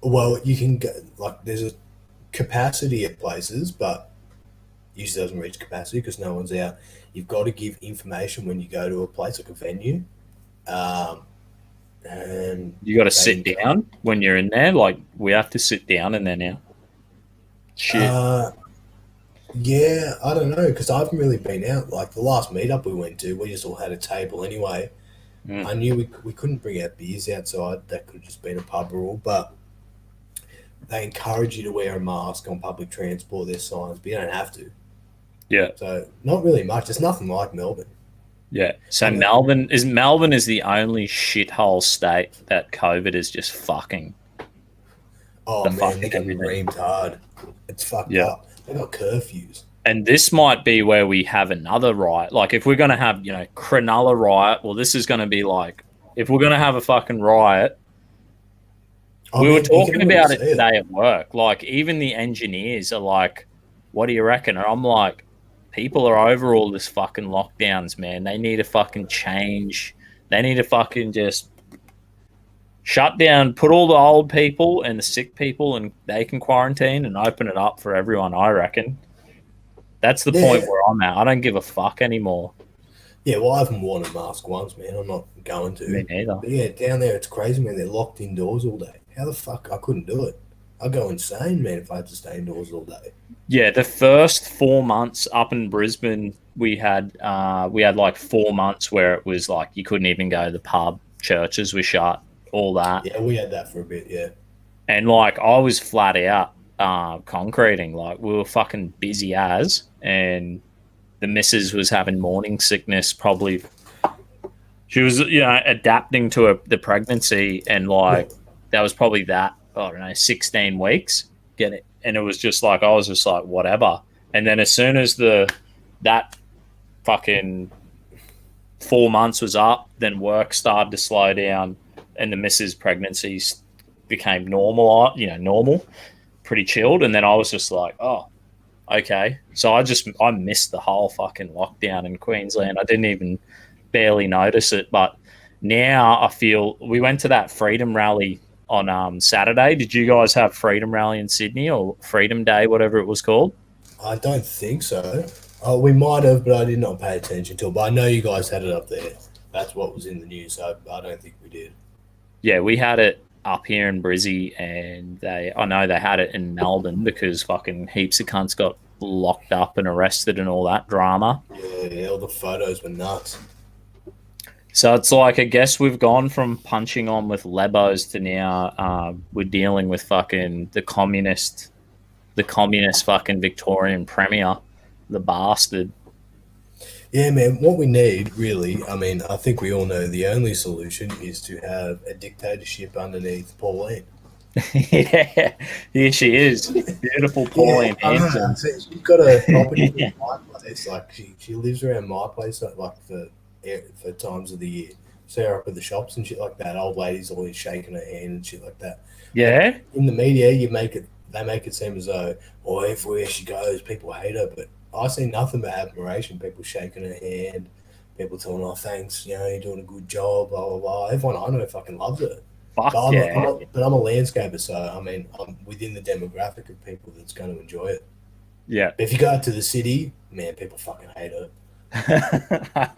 Speaker 1: well, you can go like there's a capacity at places, but usually doesn't reach capacity because no one's out. You've got to give information when you go to a place like a venue, um, and
Speaker 2: You got to
Speaker 1: they
Speaker 2: sit down when you're in there. Like we have to sit down in there now. Shit.
Speaker 1: uh, yeah, I don't know because I haven't really been out. Like the last meetup we went to, we just all had a table anyway.
Speaker 2: Mm.
Speaker 1: I knew we couldn't bring our beers outside. That could have just been a pub rule, but they encourage you to wear a mask on public transport. There's signs, but you don't have to.
Speaker 2: Yeah.
Speaker 1: So not really much. It's nothing like Melbourne.
Speaker 2: Yeah. So
Speaker 1: And
Speaker 2: Melbourne is the only shithole state that COVID is just fucking
Speaker 1: oh
Speaker 2: the
Speaker 1: man,
Speaker 2: fucking
Speaker 1: they're getting
Speaker 2: everything.
Speaker 1: reamed hard. It's fucked
Speaker 2: Yeah.
Speaker 1: up. They got curfews.
Speaker 2: And this might be where we have another riot. Like if we're gonna have, Cronulla riot, well, this is gonna be like if we're gonna have a fucking riot.
Speaker 1: Oh
Speaker 2: We were
Speaker 1: man, you can
Speaker 2: talking
Speaker 1: already
Speaker 2: about
Speaker 1: see
Speaker 2: it
Speaker 1: it.
Speaker 2: today at work. Like even the engineers are like, "What do you reckon?" And I'm like, "People are over all this fucking lockdowns, man. They need to fucking change. They need to fucking just shut down, put all the old people and the sick people, and they can quarantine and open it up for everyone." I reckon that's the point
Speaker 1: Yeah,
Speaker 2: where I'm at. I don't give a fuck anymore.
Speaker 1: yeah. Well, I haven't worn a mask once, man. I'm not going
Speaker 2: Me
Speaker 1: to.
Speaker 2: neither.
Speaker 1: But yeah, down there it's crazy, man. They're locked indoors all day. How the fuck I couldn't do it? I'd go insane, man, if I had to stay indoors all day.
Speaker 2: Yeah, the first 4 months up in Brisbane, we had like 4 months where it was like you couldn't even go to the pub, churches were shut, all that,
Speaker 1: Yeah, we had that for a bit. Yeah,
Speaker 2: and like I was flat out concreting, like we were fucking busy as, and the missus was having morning sickness. Probably she was adapting to the pregnancy, and
Speaker 1: yeah,
Speaker 2: like that was probably that I don't know 16 weeks get it, and it was just like I was just like whatever, and then as soon as that fucking 4 months was up, then work started to slow down, and the missus pregnancy became normal, normal, pretty chilled. And then I was just like, oh, okay. So I missed the whole fucking lockdown in Queensland. I didn't even barely notice it. But now I feel we went to that freedom rally on Saturday. Did you guys have freedom rally in Sydney or Freedom Day, whatever it was called?
Speaker 1: I don't think so. Oh, we might have, but I did not pay attention to it. But I know you guys had it up there. That's what was in the news. So I don't think we did.
Speaker 2: Yeah, we had it up here in Brizzy, and I know they had it in Melbourne because fucking heaps of cunts got locked up and arrested and all that drama.
Speaker 1: Yeah, all the photos were nuts.
Speaker 2: So it's like, I guess we've gone from punching on with Lebos to now we're dealing with fucking the communist fucking Victorian Premier, the bastard.
Speaker 1: Yeah, man, what we need, really, I mean, I think we all know the only solution is to have a dictatorship underneath Pauline.
Speaker 2: Yeah, here she is. Beautiful Pauline Hanson.
Speaker 1: She's got a property in my place. Like, she lives around my place, like, for times of the year. See her up at the shops and shit like that. Old lady's always shaking her hand and shit like that.
Speaker 2: Yeah.
Speaker 1: Like, in the media, they make it seem as though, everywhere she goes, people hate her, but I see nothing but admiration. People shaking her hand, people telling her, thanks, you're doing a good job, blah, blah, blah. Everyone I know fucking loves her.
Speaker 2: Fuck
Speaker 1: but
Speaker 2: yeah.
Speaker 1: I'm a landscaper, so, I mean, I'm within the demographic of people that's going to enjoy it.
Speaker 2: Yeah.
Speaker 1: But if you go out to the city, man, people fucking hate her.
Speaker 2: I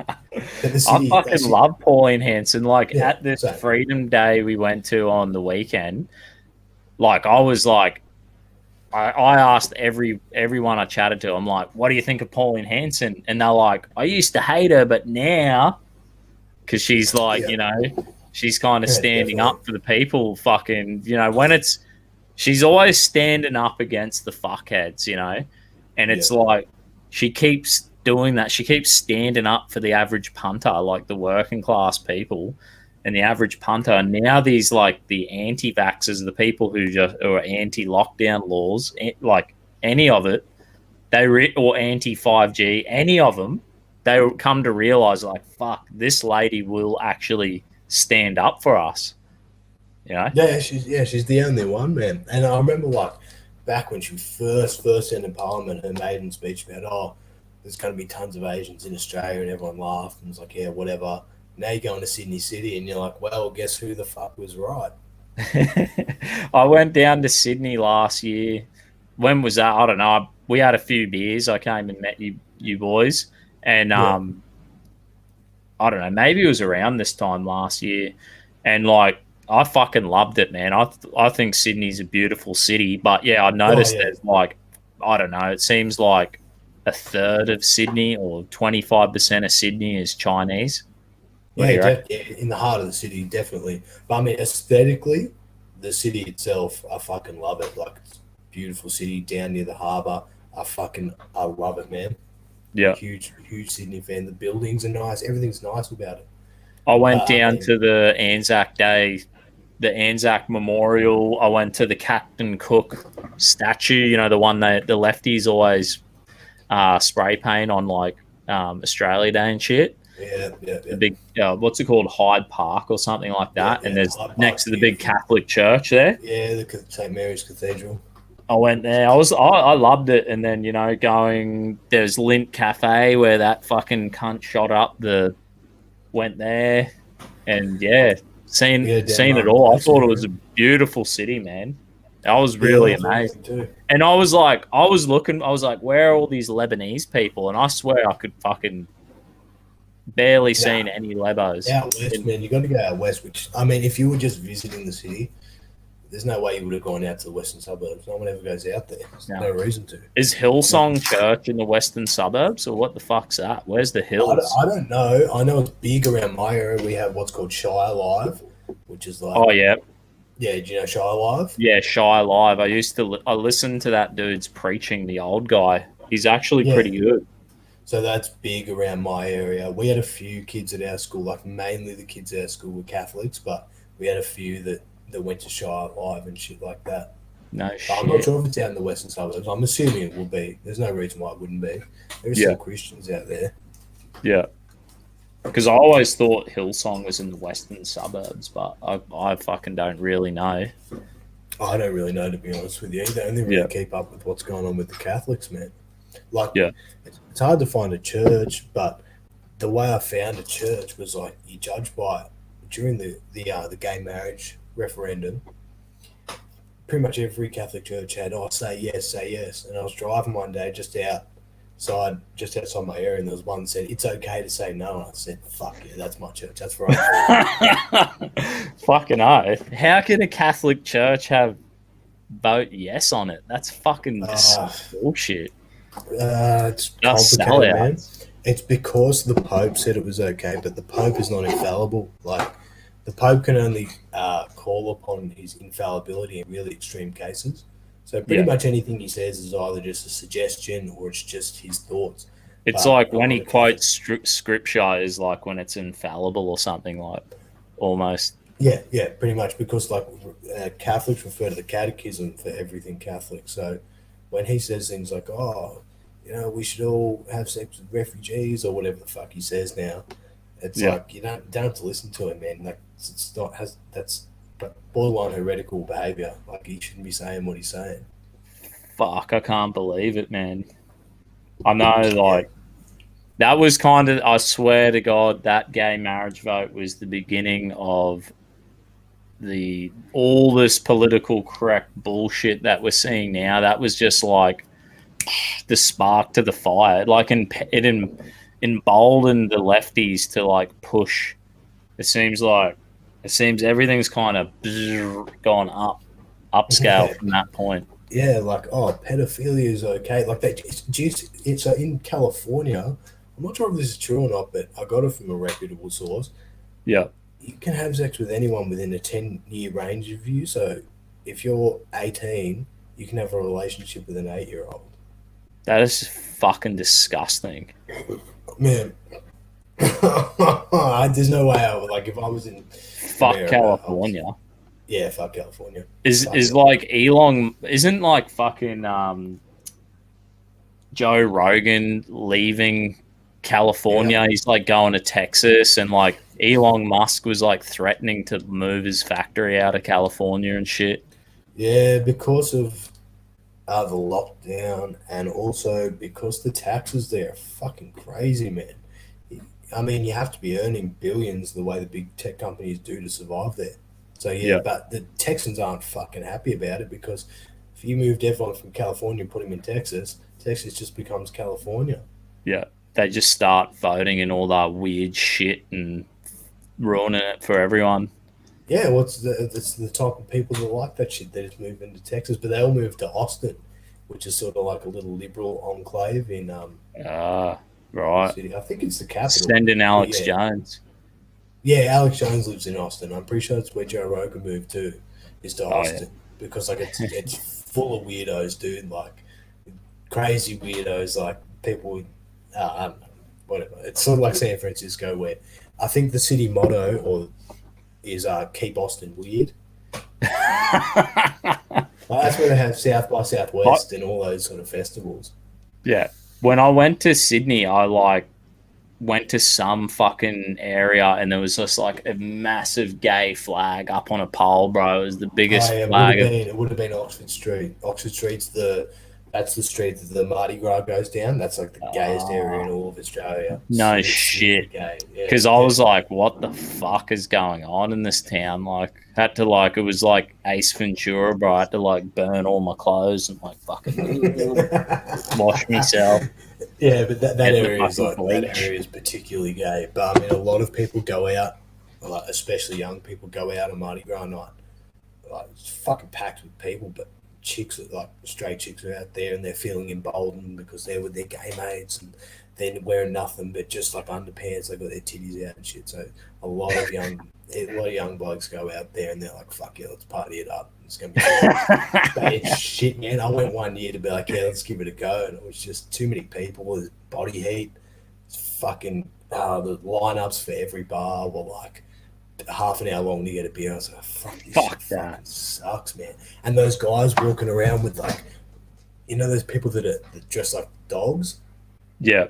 Speaker 2: fucking love Pauline Hanson. At this Freedom Day we went to on the weekend, I was like, I asked everyone I chatted to, I'm like, what do you think of Pauline Hanson? And they're like, I used to hate her, but now, because she's she's kind of standing up for the people, fucking, she's always standing up against the fuckheads, and it's like, she keeps doing that. She keeps standing up for the average punter, like the working class people and the average punter. And now these, the anti-vaxxers, the people who are anti-lockdown laws, like any of it, or anti-5G, any of them, they come to realize, fuck, this lady will actually stand up for us.
Speaker 1: Yeah, she's the only one, man. And I remember, back when she first entered Parliament, her maiden speech about, there's going to be tons of Asians in Australia, and everyone laughed and was like, yeah, whatever. Now you're going to Sydney City and you're like, well, guess who the fuck was right?
Speaker 2: I went down to Sydney last year. When was that? I don't know. We had a few beers. I came and met you boys. And I don't know, maybe it was around this time last year. And I fucking loved it, man. I think Sydney's a beautiful city. But yeah, I noticed there's I don't know, it seems like a third of Sydney or 25% of Sydney is Chinese.
Speaker 1: Yeah, in the heart of the city, definitely. But I mean, aesthetically, the city itself, I fucking love it. It's a beautiful city down near the harbour. I love it, man.
Speaker 2: Yeah.
Speaker 1: Huge Sydney fan. The buildings are nice. Everything's nice about it.
Speaker 2: I went down to the Anzac Day, the Anzac Memorial. I went to the Captain Cook statue, the one that the lefties always spray paint on Australia Day and shit.
Speaker 1: Yeah.
Speaker 2: The big, what's it called, Hyde Park or something like that. Yeah, and there's next to the big Catholic church there.
Speaker 1: Yeah, the St. Mary's Cathedral.
Speaker 2: I went there. I loved it. And then there's Lint Cafe where that fucking cunt shot up. Went there, and seen it all. I thought it was a beautiful city, man. I was really amazed. And I was like, where are all these Lebanese people? And I swear I could fucking barely seen any Lebos.
Speaker 1: Out west, man. You got to go out west, which, I mean, if you were just visiting the city, there's no way you would have gone out to the western suburbs. No one ever goes out there. There's no reason to.
Speaker 2: Is Hillsong Church in the western suburbs, or what the fuck's that? Where's the hills?
Speaker 1: I don't know. I know it's big around my area. We have what's called Shire Live, which is
Speaker 2: Oh, yeah.
Speaker 1: Yeah, do you know Shire Live?
Speaker 2: Yeah, Shire Live. I listened to that dude's preaching, the old guy. He's actually pretty good.
Speaker 1: So that's big around my area. We had a few kids at our school, mainly the kids at our school were Catholics, but we had a few that went to Shire Live and shit like that.
Speaker 2: No
Speaker 1: but
Speaker 2: shit.
Speaker 1: I'm not sure if it's out in the western suburbs. I'm assuming it will be. There's no reason why it wouldn't be. There's some Christians out there.
Speaker 2: Yeah. Because I always thought Hillsong was in the western suburbs, but I fucking don't really know.
Speaker 1: I don't really know, to be honest with you. They only really keep up with what's going on with the Catholics, man. Like, it's hard to find a church, but the way I found a church was like you judge by it. During the gay marriage referendum. Pretty much every Catholic church had, say yes. And I was driving one day just outside my area, and there was one that said, it's okay to say no. And I said, fuck yeah, that's my church. That's right.
Speaker 2: Fucking hell. How can a Catholic church have vote yes on it? That's fucking bullshit.
Speaker 1: It's complicated, man. It's because the Pope said it was okay, but the Pope is not infallible. Like, the Pope can only call upon his infallibility in really extreme cases. So pretty much anything he says is either just a suggestion or it's just his thoughts.
Speaker 2: It's like when he quotes scripture is like when it's infallible or something, like, almost.
Speaker 1: Yeah, pretty much, because like Catholics refer to the catechism for everything Catholic. So when he says things like, we should all have sex with refugees or whatever the fuck he says now, it's like you don't have to listen to him, man. Like, that's borderline heretical behavior. Like, he shouldn't be saying what he's saying.
Speaker 2: Fuck, I can't believe it, man. I know, like, that was kind of, I swear to God, that gay marriage vote was the beginning of all this political correct bullshit that we're seeing now. That was just like the spark to the fire. Like, it emboldened the lefties to like push. It seems everything's kind of gone upscale from that point.
Speaker 1: Yeah, like, pedophilia is okay. Like, it's in California. I'm not sure if this is true or not, but I got it from a reputable source.
Speaker 2: Yeah.
Speaker 1: You can have sex with anyone within a 10-year range of you. So if you're 18, you can have a relationship with an 8-year-old.
Speaker 2: That is fucking disgusting.
Speaker 1: Man. There's no way I would, like, if I was in...
Speaker 2: Fuck America,
Speaker 1: California. Fuck California.
Speaker 2: Like Elon... Isn't, like, fucking Joe Rogan leaving California? Yeah. He's, like, going to Texas, and, like, Elon Musk was, like, threatening to move his factory out of California and shit.
Speaker 1: Yeah, because of the lockdown, and also because the taxes there are fucking crazy, man. I mean, you have to be earning billions the way the big tech companies do to survive there. So, but the Texans aren't fucking happy about it, because if you moved everyone from California and put them in Texas, Texas just becomes California.
Speaker 2: Yeah, they just start voting and all that weird shit and ruining it for everyone.
Speaker 1: Yeah, well, it's the type of people that like that shit. They just move into Texas, but they all move to Austin, which is sort of like a little liberal enclave in
Speaker 2: right.
Speaker 1: City. I think it's the capital.
Speaker 2: Send in Alex Jones.
Speaker 1: Yeah, Alex Jones lives in Austin. I'm pretty sure it's where Joe Rogan moved to, is to Austin, because like it's full of weirdos, dude. Like, crazy weirdos, like people with I don't know, whatever. It's sort of like San Francisco, where I think the city motto is keep Austin weird. That's where they have South by Southwest and all those sort of festivals.
Speaker 2: Yeah. When I went to Sydney, I went to some fucking area and there was just like a massive gay flag up on a pole, bro. It was the biggest flag.
Speaker 1: It would have been Oxford Street. Oxford Street's that's the street that the Mardi Gras goes down. That's like the gayest area in all of Australia.
Speaker 2: No shit. Because I was like, what the fuck is going on in this town? Like, had to it was like Ace Ventura, bro. I had to like burn all my clothes and like fucking wash myself.
Speaker 1: Yeah, but that area is particularly gay. But I mean, a lot of people go out, like, especially young people, go out on Mardi Gras night. Like, it's fucking packed with people, but straight chicks are out there and they're feeling emboldened because they're with their gay mates and they're wearing nothing but just like underpants. They've got their titties out and shit. So a lot of young blokes go out there and they're like, fuck yeah, let's party it up. It's gonna be bad shit, man. I went one year to be like, yeah, let's give it a go, and it was just too many people. There's body heat. It's fucking the lineups for every bar were like half an hour long to get a beer. I was like, fuck that sucks, man. And those guys walking around with, like, those people that dress like dogs.
Speaker 2: Yeah.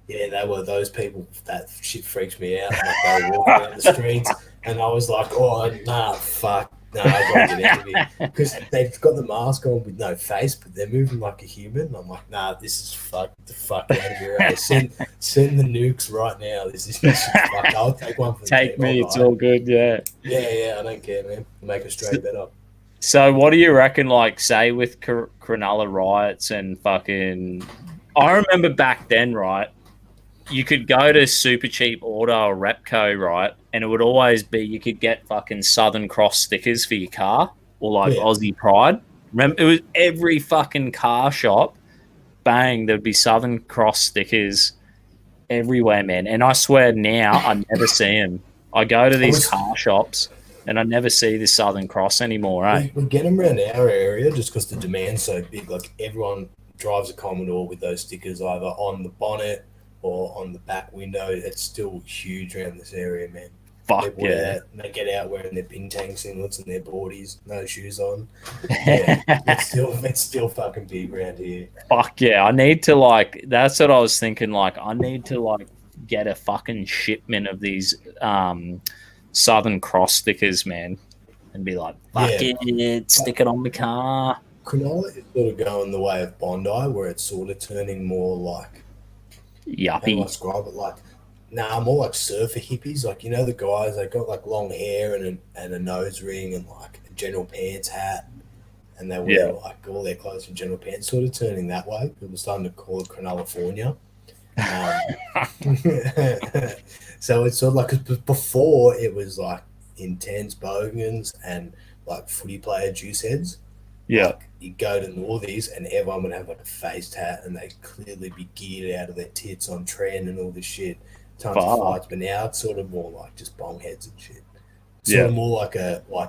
Speaker 1: Yeah, they were those people. That shit freaks me out. Like they were walking down the streets, and I was like, "Oh, nah, fuck, nah, I gotta get out of here." Because they've got the mask on with no face, but they're moving like a human. I'm like, "Nah, this is fuck the fuck out of here." Eh? Send the nukes right now. This shit's fucked. I'll take one for the
Speaker 2: Take
Speaker 1: team. I'll
Speaker 2: me, it's
Speaker 1: die.
Speaker 2: all good, yeah.
Speaker 1: Yeah, I don't care, man. Make Australia better.
Speaker 2: So, what do you reckon? Like, say with Cronulla riots and fucking, I remember back then, right? You could go to Super Cheap Auto or Repco, right? And it would always be you could get fucking Southern Cross stickers for your car or like
Speaker 1: Yeah.
Speaker 2: Aussie Pride. Remember, it was every fucking car shop. Bang, there'd be Southern Cross stickers everywhere, man. And I swear now I never see them. I go to
Speaker 1: I
Speaker 2: these
Speaker 1: was
Speaker 2: car shops and I never see the Southern Cross anymore, eh?
Speaker 1: we get them around our area just because the demand's so big. Like everyone drives a Commodore with those stickers either on the bonnet or on the back window. It's still huge around this area, man.
Speaker 2: Fuck
Speaker 1: People
Speaker 2: yeah.
Speaker 1: they get out wearing their pintang singlets and their boardies, no shoes on. Yeah, it's still fucking big around here.
Speaker 2: Fuck yeah. I need to like that's what I was thinking, like I need to like get a fucking shipment of these Southern Cross stickers, man. And be like, fuck
Speaker 1: Yeah,
Speaker 2: it, stick it on the car.
Speaker 1: Cronulla is sort of going the way of Bondi, where it's sort of turning more like how do I
Speaker 2: Yuppie.
Speaker 1: describe it? Like, nah, more like surfer hippies. Like, you know, the guys, they got like long hair and a nose ring and like a general pants hat. And they wear
Speaker 2: Yeah.
Speaker 1: like all their clothes in general pants, sort of turning that way. People are starting to call it Cronulla. So it's sort of like, 'cause before it was like intense bogans and like footy player juice heads.
Speaker 2: Yeah.
Speaker 1: Like you go to Northies and everyone would have like a face tat and they clearly be geared out of their tits on trend and all this shit. Tons of
Speaker 2: Fuck.
Speaker 1: fights, but now it's sort of more like just bong heads and shit. Sort
Speaker 2: Yeah.
Speaker 1: of more like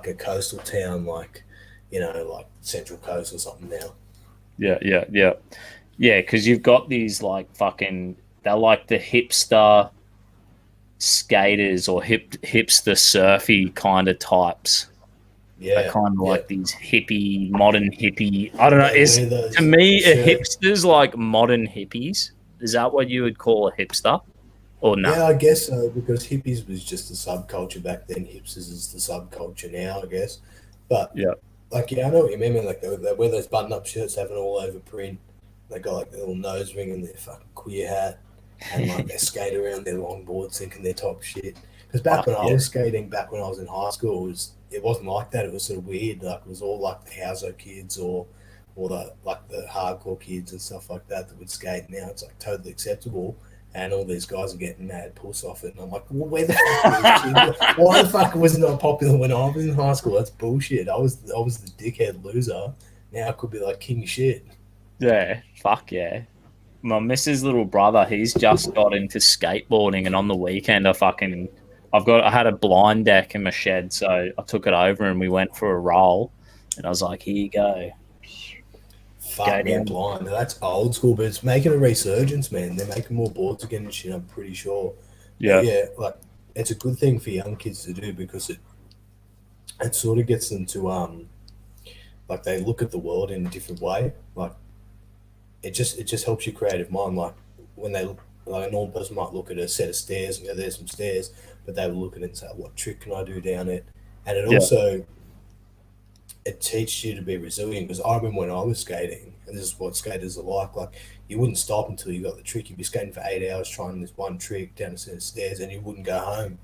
Speaker 1: a coastal town, like like Central Coast or something now.
Speaker 2: Yeah. Yeah, because you've got these like fucking they're like the hipster skaters or hipster surfy kind of types. They're
Speaker 1: Yeah,
Speaker 2: kind of
Speaker 1: yeah.
Speaker 2: like these hippie, modern hippie. I don't know.
Speaker 1: They
Speaker 2: Is
Speaker 1: wear those
Speaker 2: to me a
Speaker 1: shirts.
Speaker 2: hipster's like modern hippies? Is that what you would call a hipster? Or no?
Speaker 1: Yeah, I guess so, because hippies was just a subculture back then. Hipsters is the subculture now, I guess. But
Speaker 2: Yeah.
Speaker 1: like, yeah, I know what you mean, man. Like they wear those button-up shirts, having all over print. They got like their little nose ring and their fucking queer hat, and like they skate around their longboards thinking they're top shit. Because back
Speaker 2: Fuck
Speaker 1: when I
Speaker 2: yeah.
Speaker 1: was skating, back when I was in high school, it wasn't like that. It was sort of weird. Like it was all like the Houso kids or the like the hardcore kids and stuff like that would skate. Now it's like totally acceptable. And all these guys are getting mad puss off it. And I'm like, well, where the fuck were these kids? Why the fuck was it not popular when I was in high school? That's bullshit. I was the dickhead loser. Now I could be like king shit.
Speaker 2: Yeah. Fuck yeah. My missus' little brother, he's just got into skateboarding, and on the weekend, I had a blind deck in my shed, so I took it over and we went for a roll, and I was like, here you go, go
Speaker 1: Fuck man,
Speaker 2: down.
Speaker 1: blind. Now, that's old school, but it's making a resurgence, man. They're making more boards again and shit, I'm pretty sure. But
Speaker 2: Yeah,
Speaker 1: yeah, like it's a good thing for young kids to do because it sort of gets them to like they look at the world in a different way. Like it just helps your creative mind. Like when they like a normal person might look at a set of stairs and go, "There's some stairs," but they will look at it and say, "What trick can I do down it?" And
Speaker 2: yeah,
Speaker 1: it teaches you to be resilient. Because I remember when I was skating, and this is what skaters are like. Like you wouldn't stop until you got the trick. You'd be skating for 8 hours trying this one trick down a set of stairs, and you wouldn't go home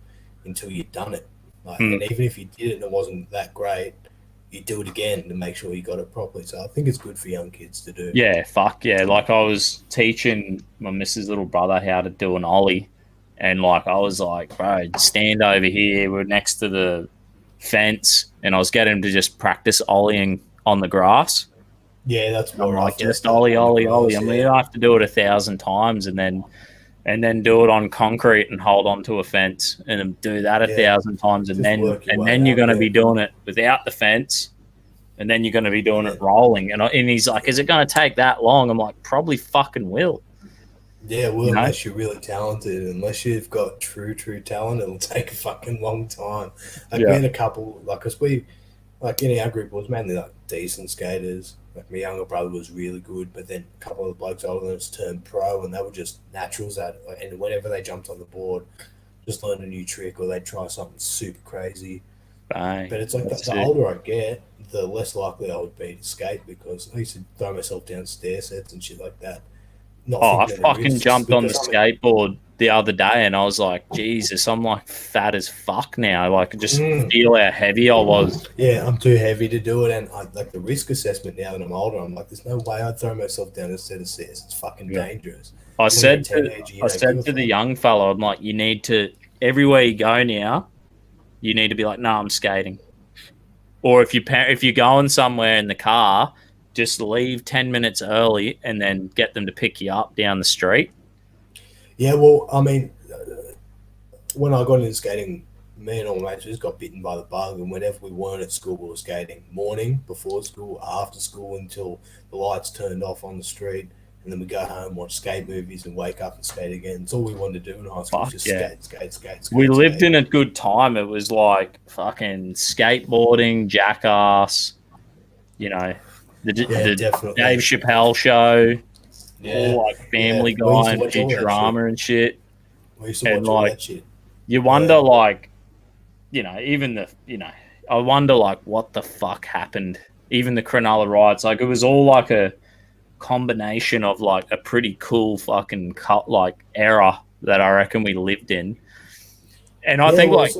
Speaker 1: until you'd done it. Like,
Speaker 2: mm,
Speaker 1: and even if you did it and it wasn't that great, you do it again to make sure you got it properly. So I think it's good for young kids to do.
Speaker 2: yeah, fuck yeah. Like I was teaching my missus' little brother how to do an ollie, and like I was like, bro, stand over here. We're next to the fence, and I was getting him to just practice ollieing on the grass.
Speaker 1: Yeah, that's
Speaker 2: And I'm
Speaker 1: what
Speaker 2: like,
Speaker 1: I've
Speaker 2: just
Speaker 1: just done
Speaker 2: ollie,
Speaker 1: on the
Speaker 2: ollie, ollie.
Speaker 1: grass.
Speaker 2: I mean,
Speaker 1: Yeah,
Speaker 2: you have to do it 1,000 times, and then do it on concrete and hold onto a fence, and then do that a
Speaker 1: yeah,
Speaker 2: 1,000 times,
Speaker 1: just work your way
Speaker 2: you're
Speaker 1: up.
Speaker 2: going to
Speaker 1: Yeah,
Speaker 2: be doing it without the fence, and then you're going to be doing
Speaker 1: yeah,
Speaker 2: it rolling. And he's like, is it going to take that long? I'm like, probably fucking will.
Speaker 1: yeah. Well,
Speaker 2: You know?
Speaker 1: unless you're really talented, unless you've got true talent, it'll take a fucking long time. Like we
Speaker 2: Yeah,
Speaker 1: had a couple, like, cause we like in our group it was mainly like decent skaters, Like my younger brother was really good, but then a couple of the blokes older than us turned pro, and they were just naturals at it. And whenever they jumped on the board, just learn a new trick or they'd try something super crazy.
Speaker 2: Bang.
Speaker 1: But it's like the older I get, the less likely I would be to skate because I used to throw myself down stair sets and shit like that.
Speaker 2: I fucking jumped on the skateboard the other day and I was like, Jesus, I'm like fat as fuck now. Like, I just feel how heavy I was.
Speaker 1: Yeah, I'm too heavy to do it. And like the risk assessment now that I'm older, I'm like, there's no way I'd throw myself down a set of stairs. It's fucking dangerous.
Speaker 2: I said to the young fellow, I'm like, you need to, everywhere you go now, you need to be like, no, I'm skating. Or if you're going somewhere in the car, just leave 10 minutes early and then get them to pick you up down the street.
Speaker 1: Yeah, well, I mean, when I got into skating, me and all my mates just got bitten by the bug, and whenever we weren't at school, we were skating morning, before school, after school, until the lights turned off on the street, and then we go home, watch skate movies, and wake up and skate again. It's all we wanted to do in high school, just skate.
Speaker 2: We lived in a good time. It was like fucking skateboarding, Jackass, you know, the Dave Chappelle show, all like Family Guy and Futurama and shit.
Speaker 1: We used to watch all that shit.
Speaker 2: You wonder, like, you know, I wonder, like, what the fuck happened. Even the Cronulla riots, like, it was all like a combination of like a pretty cool fucking era that I reckon we lived in. And I think like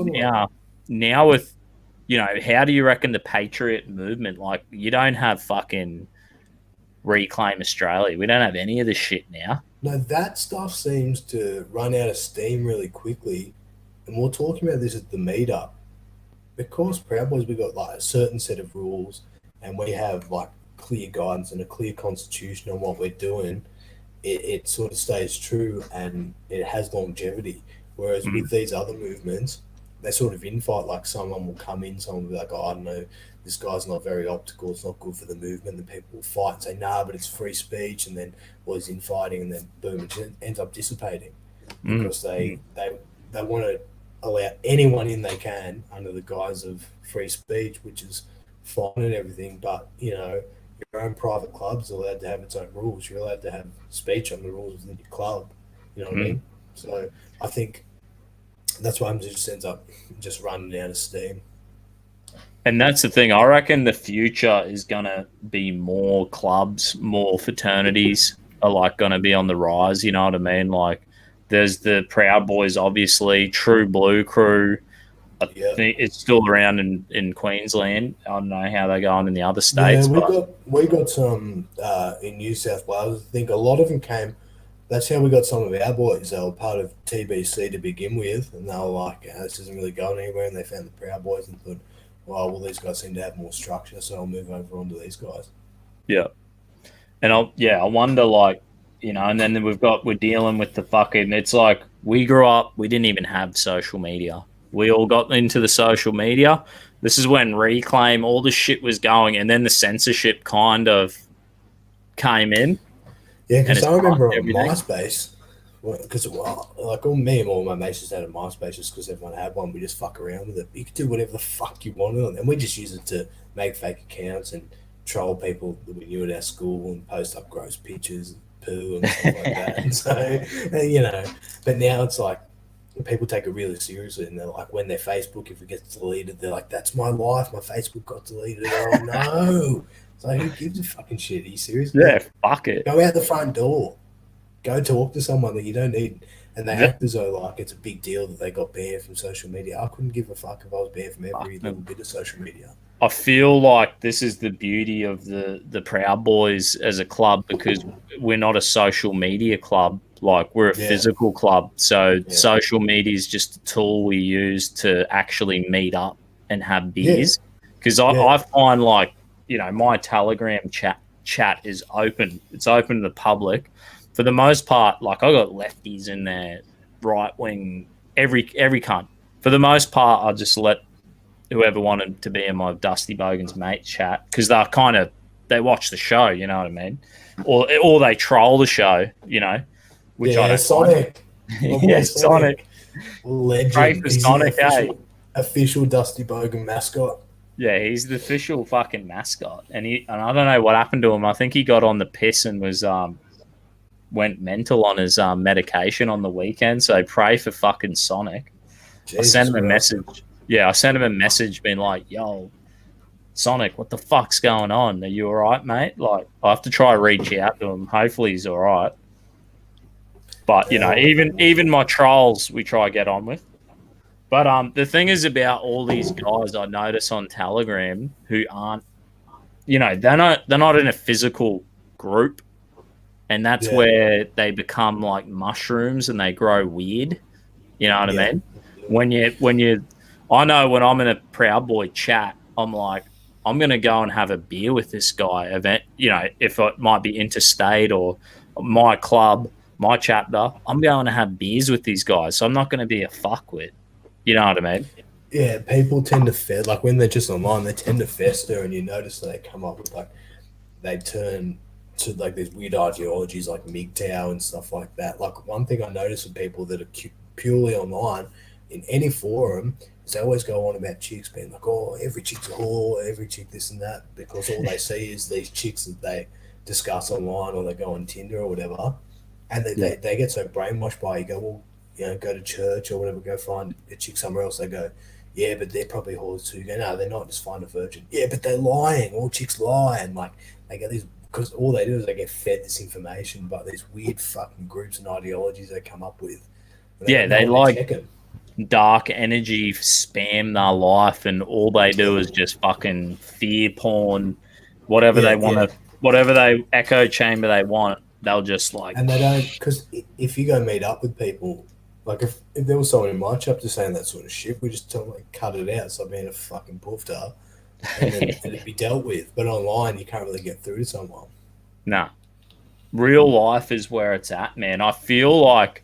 Speaker 2: now with, you know, how do you reckon the patriot movement, like, you don't have fucking Reclaim Australia. We don't have any of this shit now.
Speaker 1: No, that stuff seems to run out of steam really quickly. And we're talking about this at the meetup. Because Proud Boys, we got like a certain set of rules, and we have like clear guidance and a clear constitution on what we're doing. It sort of stays true and it has longevity. Whereas with these other movements, they sort of infight. Like someone will come in, someone will be like, oh, I don't know, this guy's not very optical, it's not good for the movement. Then people will fight and say, nah, but it's free speech, and then he's infighting, and then boom, it just ends up dissipating because they want to allow anyone in they can under the guise of free speech, which is fine and everything, but you know, your own private club's allowed to have its own rules. You're allowed to have speech on the rules within your club. You know what I mean? So I think that's why it just ends up just running out of steam.
Speaker 2: And that's the thing. I reckon the future is going to be more clubs, more fraternities are like going to be on the rise. You know what I mean? Like, there's the Proud Boys, obviously, True Blue Crew. I think it's still around in Queensland. I don't know how they're going in the other states.
Speaker 1: Yeah, we got some in New South Wales. I think a lot of them came. That's how we got some of our boys. They were part of TBC to begin with, and they were like, this isn't really going anywhere, and they found the Proud Boys and thought, well, these guys seem to have more structure, so I'll move over onto these guys.
Speaker 2: Yeah. And I wonder, like, you know, and then we're dealing with the fucking, it's like, we grew up, we didn't even have social media. We all got into the social media. This is when Reclaim, all the shit was going, and then the censorship kind of came in.
Speaker 1: Yeah, because I remember on MySpace, because like me and all my mates just had a MySpace just because everyone had one. We just fuck around with it. You could do whatever the fuck you wanted, and we just use it to make fake accounts and troll people that we knew at our school and post up gross pictures, poo and stuff like that. And so, you know, but now it's like people take it really seriously, and they're like, when their Facebook, if it gets deleted, they're like, "That's my life. My Facebook got deleted." Oh no! It's like, who gives a fucking shit? Are you serious?
Speaker 2: Yeah, fuck it.
Speaker 1: Go out the front door. Go talk to someone that you don't need. And they act as though like it's a big deal that they got banned from social media. I couldn't give a fuck if I was banned from every little bit of social media.
Speaker 2: I feel like this is the beauty of the Proud Boys as a club, because we're not a social media club. Like, we're a physical club. So social media is just a tool we use to actually meet up and have beers. Because I find, like, you know, my Telegram chat is open. It's open to the public. For the most part, like, I got lefties in there, right wing, every cunt. For the most part, I just let whoever wanted to be in my Dusty Bogan's mate chat, because they watch the show, you know what I mean, or they troll the show, you know, which I don't
Speaker 1: Sonic.
Speaker 2: Sonic.
Speaker 1: Legend.
Speaker 2: Great for Sonic,
Speaker 1: official Dusty Bogan mascot.
Speaker 2: Yeah, he's the official fucking mascot, and I don't know what happened to him. I think he got on the piss and was went mental on his medication on the weekend. So pray for fucking Sonic. I sent
Speaker 1: Jesus
Speaker 2: him a
Speaker 1: Christ.
Speaker 2: message. Yeah, I sent him a message being like, "Yo, Sonic, what the fuck's going on? Are you all right, mate?" Like, I have to try reach out to him. Hopefully, he's all right. But you know,
Speaker 1: Yeah,
Speaker 2: even my trolls, we try to get on with. But the thing is about all these guys I notice on Telegram who aren't, you know, they're not in a physical group, and that's
Speaker 1: yeah,
Speaker 2: where they become like mushrooms and they grow weird. You know what I
Speaker 1: yeah,
Speaker 2: mean? When you, I know when I'm in a Proud Boy chat, I'm like, I'm gonna go and have a beer with this guy. Event, you know, if it might be interstate or my club, my chapter, I'm going to have beers with these guys. So I'm not going to be a fuckwit. You know what I mean?
Speaker 1: yeah. People tend to like when they're just online, they tend to fester, and you notice that they come up with like they turn to like these weird ideologies like MGTOW and stuff like that. Like one thing I notice with people that are purely online in any forum is they always go on about chicks being like, oh, every chick's a whore, every chick this and that, because all they see is these chicks that they discuss online or they go on Tinder or whatever, and
Speaker 2: Yeah.
Speaker 1: they get so brainwashed by it. You go, well, you know, go to church or whatever, go find a chick somewhere else. They go, yeah, but they're probably whores too. You go, no, they're not. Just find a virgin. Yeah, but they're lying. All chicks lie, and like they get these because all they do is they get fed this information by these weird fucking groups and ideologies they come up with. And they
Speaker 2: Yeah,
Speaker 1: got no
Speaker 2: they
Speaker 1: one to
Speaker 2: like
Speaker 1: check them.
Speaker 2: dark energy spam their life, and all they do is just fucking fear porn, whatever
Speaker 1: Yeah,
Speaker 2: they want
Speaker 1: yeah.
Speaker 2: to, whatever they echo chamber they want. They'll just like,
Speaker 1: And they don't, because if you go meet up with people, like if there was someone in my chapter saying that sort of shit, we just tell them like cut it out. So being a fucking poofter, and then it'd be dealt with. But online, you can't really get through to someone.
Speaker 2: nah. Real life is where it's at, man. I feel like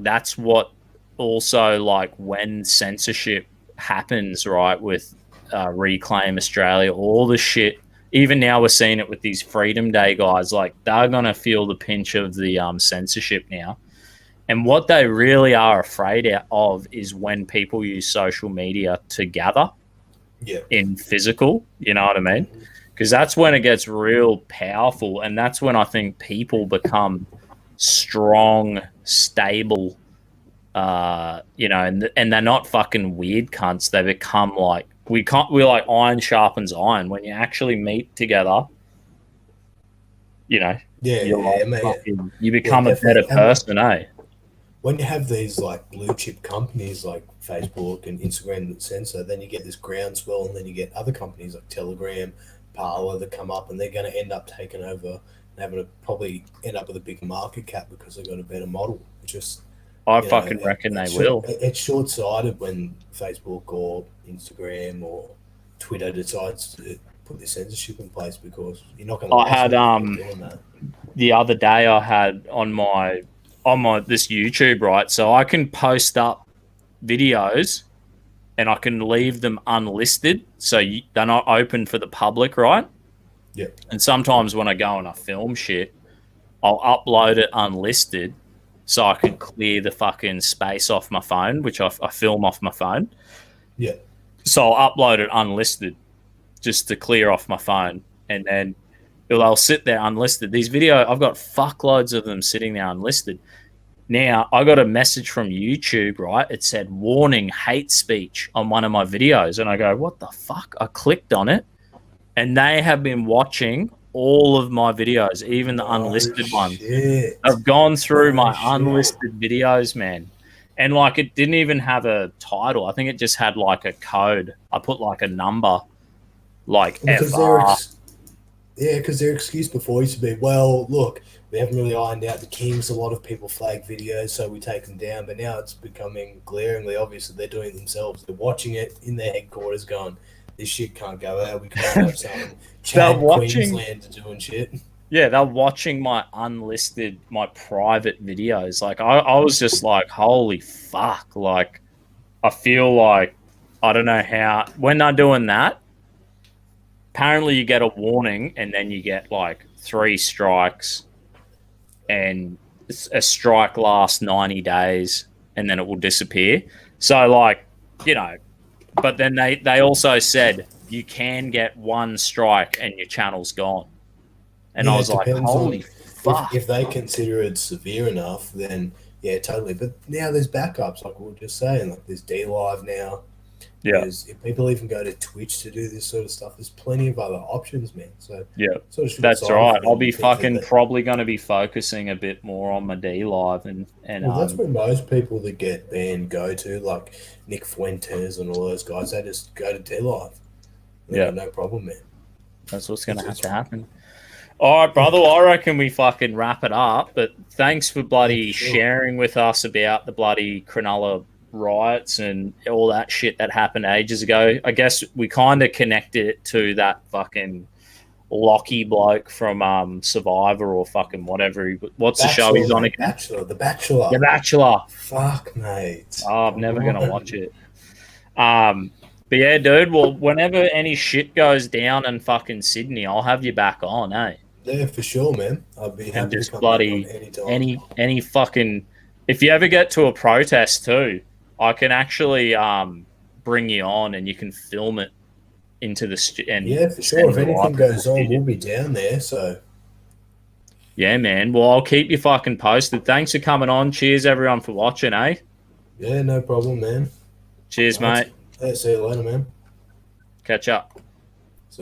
Speaker 2: that's what also like when censorship happens, right? With Reclaim Australia, all the shit. Even now, we're seeing it with these Freedom Day guys. Like they're gonna feel the pinch of the censorship now. And what they really are afraid of is when people use social media to gather
Speaker 1: Yeah.
Speaker 2: in physical. You know what I mean? Because that's when it gets real powerful, and that's when I think people become strong, stable. You know, and they're not fucking weird cunts. They become like we're like iron sharpens iron. When you actually meet together, you know,
Speaker 1: Yeah,
Speaker 2: you're
Speaker 1: yeah,
Speaker 2: like
Speaker 1: mate.
Speaker 2: fucking, you
Speaker 1: Yeah,
Speaker 2: become a better
Speaker 1: definitely. And like
Speaker 2: person, eh?
Speaker 1: when you have these like blue chip companies like Facebook and Instagram that censor, then you get this groundswell, and then you get other companies like Telegram, Parler that come up, and they're going to end up taking over and having to probably end up with a big market cap because they've got a better model. It's just
Speaker 2: I
Speaker 1: you know,
Speaker 2: fucking reckon they will.
Speaker 1: it's short sighted when Facebook or Instagram or Twitter decides to put this censorship in place because you're not going to
Speaker 2: I
Speaker 1: last
Speaker 2: had
Speaker 1: long if you're doing that.
Speaker 2: the other day I had on my this YouTube, right? So I can post up videos and I can leave them unlisted, so they're not open for the public, right?
Speaker 1: Yeah,
Speaker 2: And sometimes when I go and I film shit, I'll upload it unlisted, so I can clear the fucking space off my phone, which I film off my phone.
Speaker 1: yeah,
Speaker 2: So I'll upload it unlisted just to clear off my phone, and then they'll sit there unlisted. These video, I've got fuckloads of them sitting there unlisted. Now, I got a message from YouTube, right? It said, warning, hate speech on one of my videos. And I go, what the fuck? I clicked on it, and they have been watching all of my videos, even the
Speaker 1: no
Speaker 2: unlisted ones.
Speaker 1: shit,
Speaker 2: I've gone through
Speaker 1: no
Speaker 2: my
Speaker 1: shit.
Speaker 2: unlisted videos, man. And like, it didn't even have a title. I think it just had like a code. I put like a number, like
Speaker 1: Because
Speaker 2: FR.
Speaker 1: yeah, because their excuse before used to be, well, look, we haven't really ironed out the kinks. A lot of people flag videos, so we take them down. But now it's becoming glaringly obvious that they're doing it themselves. They're watching it in their headquarters, going, "This shit can't go out. We can't have some
Speaker 2: They're
Speaker 1: Chad
Speaker 2: watching
Speaker 1: Queenslander doing shit."
Speaker 2: Yeah, they're watching my unlisted, my private videos. Like, I was just like, holy fuck. Like, I feel like, I don't know how, when they're doing that, apparently you get a warning and then you get like 3 strikes, and a strike lasts 90 days and then it will disappear. So, like, you know, but then they also said you can get one strike and your channel's gone. And I was like, holy fuck.
Speaker 1: If they consider it severe enough, then yeah, totally. But now there's backups, like we were just saying. Like there's D Live now.
Speaker 2: Yeah.
Speaker 1: If people even go to Twitch to do this sort of stuff, there's plenty of other options, man. So
Speaker 2: yeah,
Speaker 1: sort of
Speaker 2: that's right. I'll be fucking probably going to be focusing a bit more on my D Live and
Speaker 1: well, that's where most people that get banned go to, like Nick Fuentes and all those guys. They just go to D Live. Yeah, no problem, man.
Speaker 2: That's what's going to have to happen. All right, brother. Well, I reckon we fucking wrap it up. But thanks for bloody sharing with us about the bloody Cronulla riots and all that shit that happened ages ago. I guess we kind of connected it to that fucking Locky bloke from Survivor or fucking whatever. What's the show he's on again?
Speaker 1: The Bachelor.
Speaker 2: The Bachelor.
Speaker 1: Fuck, mate.
Speaker 2: Oh, I'm never going to watch it. But yeah, dude, well, whenever any shit goes down in fucking Sydney, I'll have you back on, eh?
Speaker 1: Yeah, for sure, man. I'd be happy to come bloody back on
Speaker 2: any fucking... If you ever get to a protest too, I can actually bring you on and you can film it into the...
Speaker 1: yeah, for sure. If anything goes on, we'll be down there, so...
Speaker 2: Yeah, man. Well, I'll keep you fucking posted. Thanks for coming on. Cheers, everyone, for watching, eh?
Speaker 1: Yeah, no problem, man.
Speaker 2: Cheers, mate.
Speaker 1: Hey, see you later, man.
Speaker 2: Catch up.